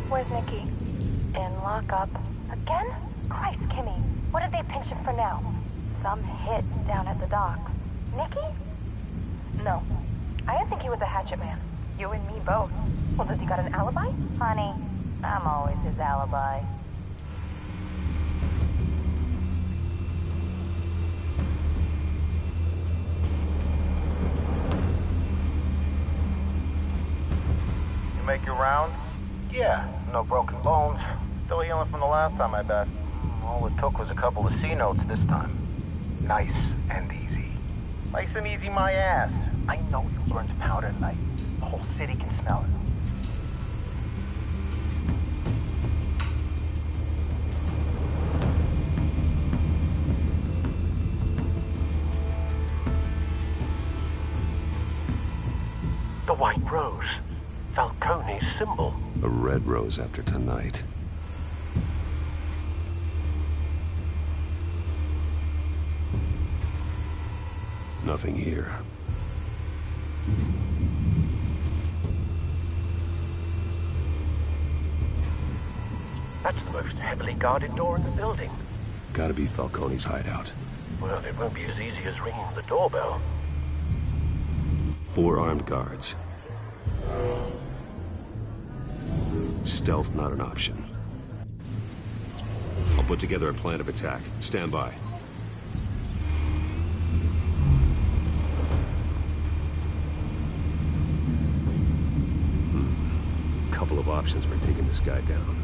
Where's Nicky? In lockup. Again? Christ, Kimmy. What did they pinch him for now? Some hit down at the docks. Nicky? No. I didn't think he was a hatchet man. You and me both. Well, does he got an alibi? Honey, I'm always his alibi. You make your round? Yeah, no broken bones. Still healing from the last time, I bet. All it took was a couple of C notes this time. Nice and easy. Nice and easy, my ass. I know you burned powder tonight. The whole city can smell it. The White Rose. Falcone's symbol. A red rose after tonight. Nothing here. That's the most heavily guarded door in the building. Gotta be Falcone's hideout. Well, it won't be as easy as ringing the doorbell. 4 armed guards. Stealth not an option. I'll put together a plan of attack. Stand by. Couple of options for taking this guy down.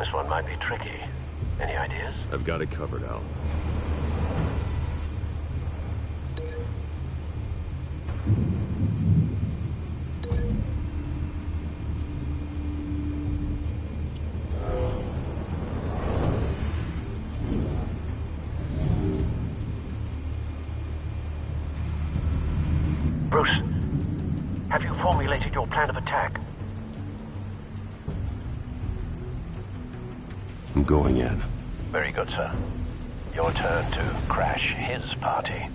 This one might be tricky. Any ideas? I've got it covered, Al. Bruce, have you formulated your plan of attack? I'm going in. Very good, sir. Your turn to crash his party.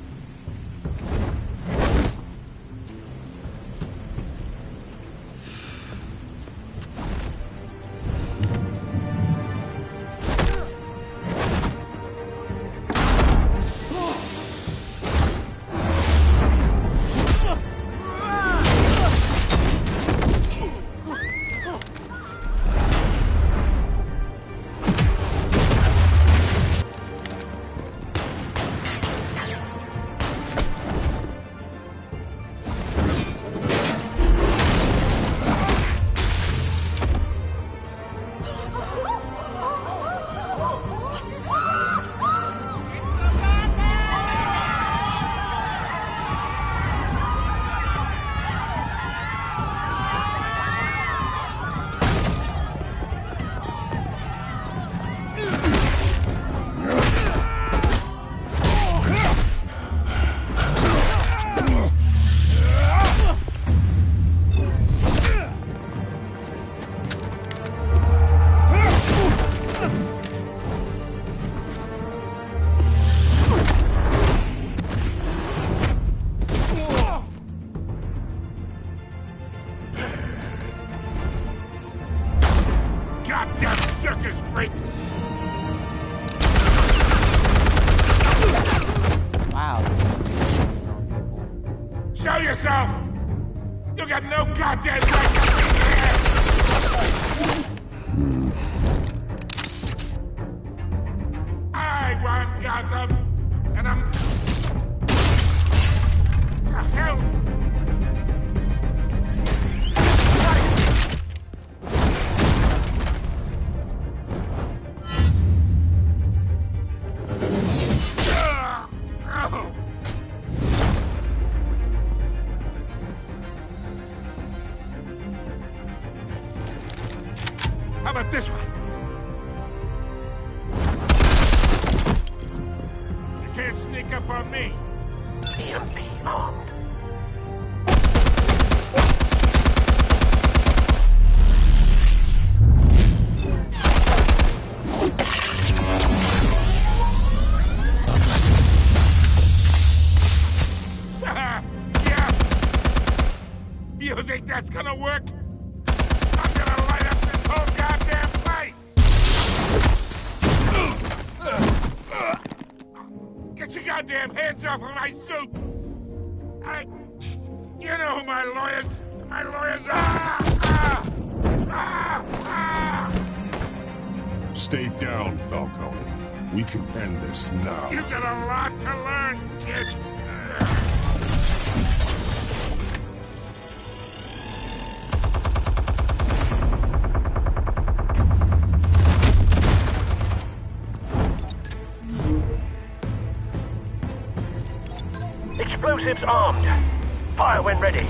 Show yourself! You got no goddamn right to be here! I run Gotham, and I'm... The hell? How about this one? You can't sneak up on me. EMP armed. Yeah. You think that's gonna work? I'm gonna light up this whole goddamn place! Get your goddamn hands off of my suit! You know who my lawyers are! Stay down, Falcone. We can end this now. You got a lot to learn, kid. Explosives armed. Fire when ready.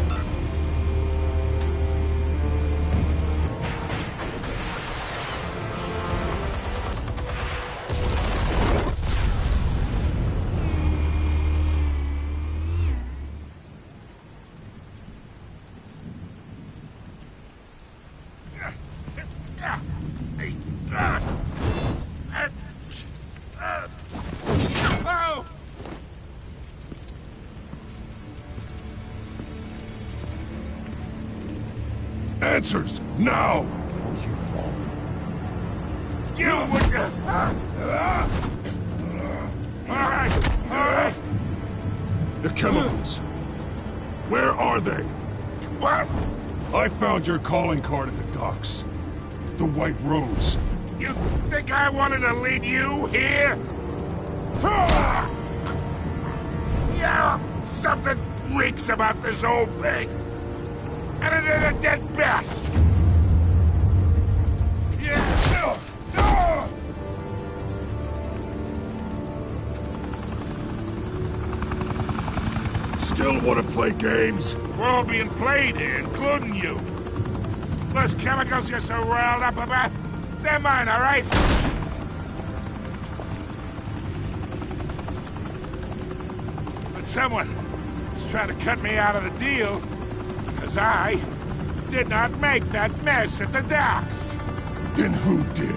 Oh! Answers, now! Or you fall. You would... All right. The chemicals. Where are they? What? I found your calling card at the docks. The White Rose. You think I wanted to lead you here? Yeah, something reeks about this whole thing. And it is a dead bat. Yeah. still want to play games? We're all being played here, including you. Those chemicals you're so riled up about, they're mine, all right? But someone is trying to cut me out of the deal, because I did not make that mess at the docks. Then who did?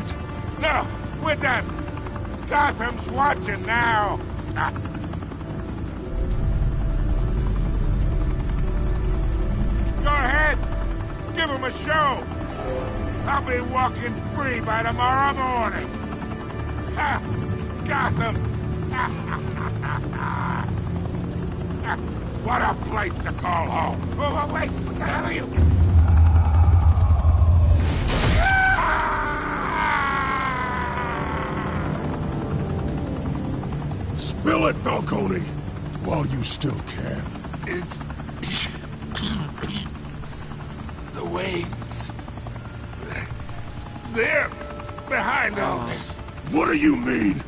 No, we're done. Gotham's watching now. Go ahead. Give him a show. I'll be walking free by tomorrow morning. Ha! Gotham. What a place to call home. Oh, wait. What the hell are you? Spill it, Falcone, while you still can. It's... the Waynes. They're behind all this. What do you mean?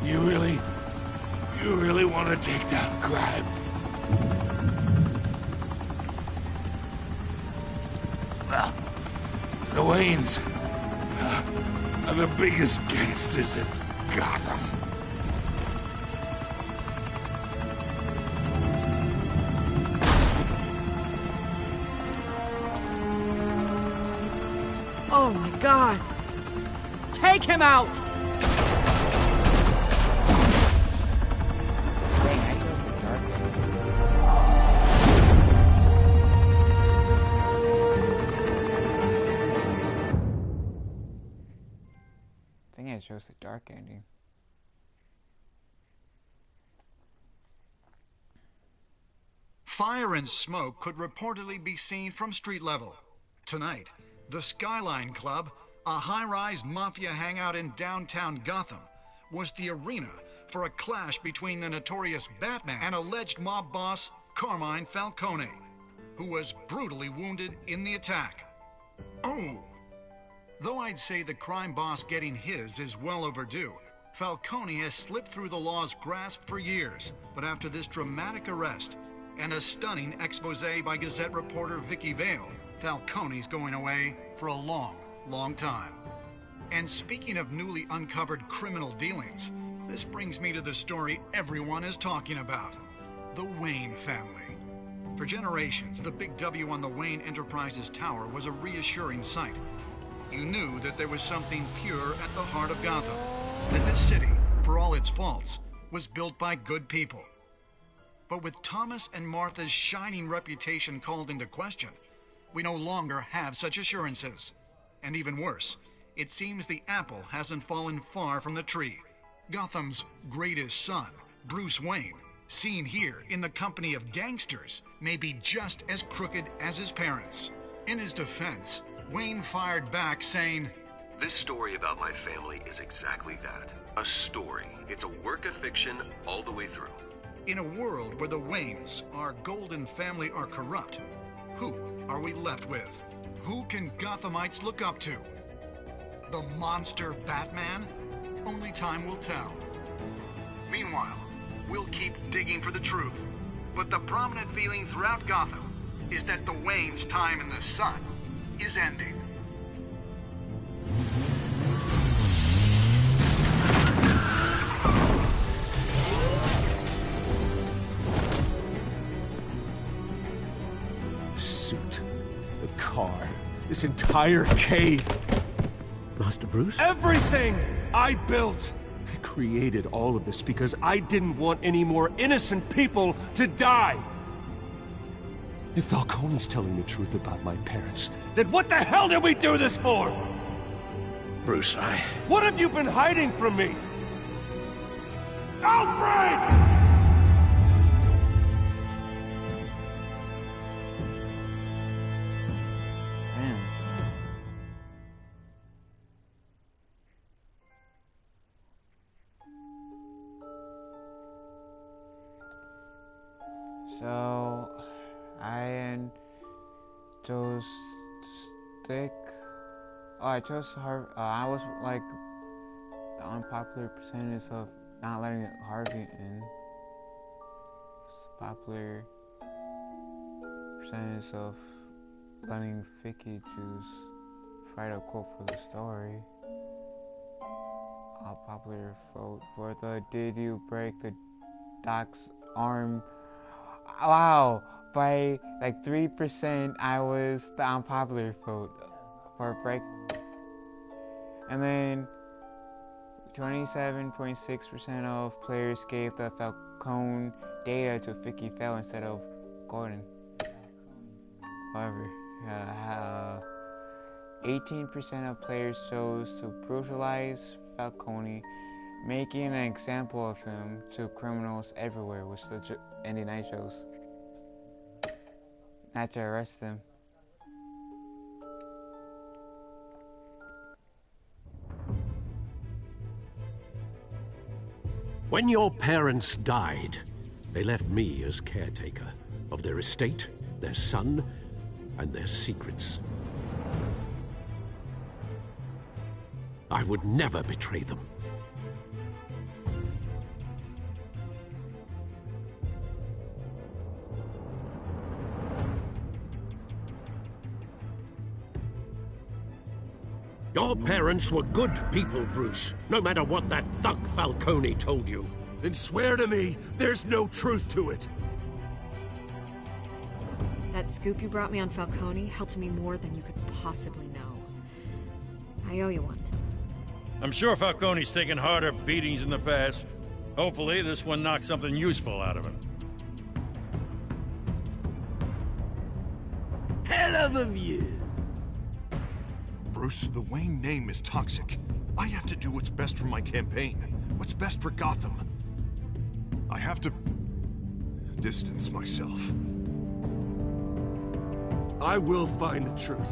You really want to take down crime? Well, the Waynes are the biggest gangsters in Gotham. Oh my God! Take him out! I think I chose the dark ending. Fire and smoke could reportedly be seen from street level. Tonight, the Skyline Club, a high-rise mafia hangout in downtown Gotham, was the arena for a clash between the notorious Batman and alleged mob boss Carmine Falcone, who was brutally wounded in the attack. Oh! Though I'd say the crime boss getting his is well overdue, Falcone has slipped through the law's grasp for years. But after this dramatic arrest and a stunning expose by Gazette reporter Vicky Vale, Falcone's going away for a long, long time. And speaking of newly uncovered criminal dealings, this brings me to the story everyone is talking about: the Wayne family. For generations, the big W on the Wayne Enterprises Tower was a reassuring sight. You knew that there was something pure at the heart of Gotham, that this city, for all its faults, was built by good people. But with Thomas and Martha's shining reputation called into question, we no longer have such assurances. And even worse, it seems the apple hasn't fallen far from the tree. Gotham's greatest son, Bruce Wayne, seen here in the company of gangsters, may be just as crooked as his parents. In his defense, Wayne fired back saying, "This story about my family is exactly that. A story. It's a work of fiction all the way through." In a world where the Waynes, our golden family, are corrupt, who are we left with? Who can Gothamites look up to? The monster Batman? Only time will tell. Meanwhile, we'll keep digging for the truth. But the prominent feeling throughout Gotham is that the Waynes' time in the sun is ending. The suit, the car, this entire cave. Master Bruce? Everything I built! I created all of this because I didn't want any more innocent people to die! If Falcone's telling the truth about my parents, then what the hell did we do this for? Bruce, What have you been hiding from me? Alfred! So, I chose stick. Oh, I chose Harvey. I was like the unpopular percentage of not letting Harvey in. popular percentage of letting Vicky choose write a quote for the story. A popular vote for the "Did you break the doc's arm?" Wow, by like 3%, I was the unpopular vote for break. And then 27.6% of players gave the Falcone data to Vicky Fell instead of Gordon. However, 18% of players chose to brutalize Falcone, making an example of him to criminals everywhere, which the ending I chose. Not to arrest him. When your parents died, they left me as caretaker of their estate, their son, and their secrets. I would never betray them. Your parents were good people, Bruce, no matter what that thug Falcone told you. Then swear to me there's no truth to it. That scoop you brought me on Falcone helped me more than you could possibly know. I owe you one. I'm sure Falcone's taken harder beatings in the past. Hopefully, this one knocks something useful out of him. Hell of a view. Bruce, the Wayne name is toxic. I have to do what's best for my campaign. What's best for Gotham. I have to distance myself. I will find the truth.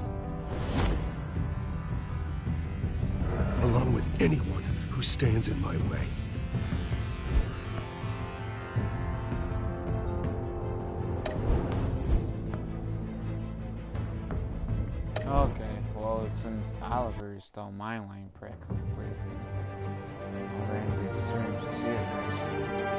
Along with anyone who stands in my way. Okay, well, since Oliver stole my line prick, wait. I'll end this stream to see you guys.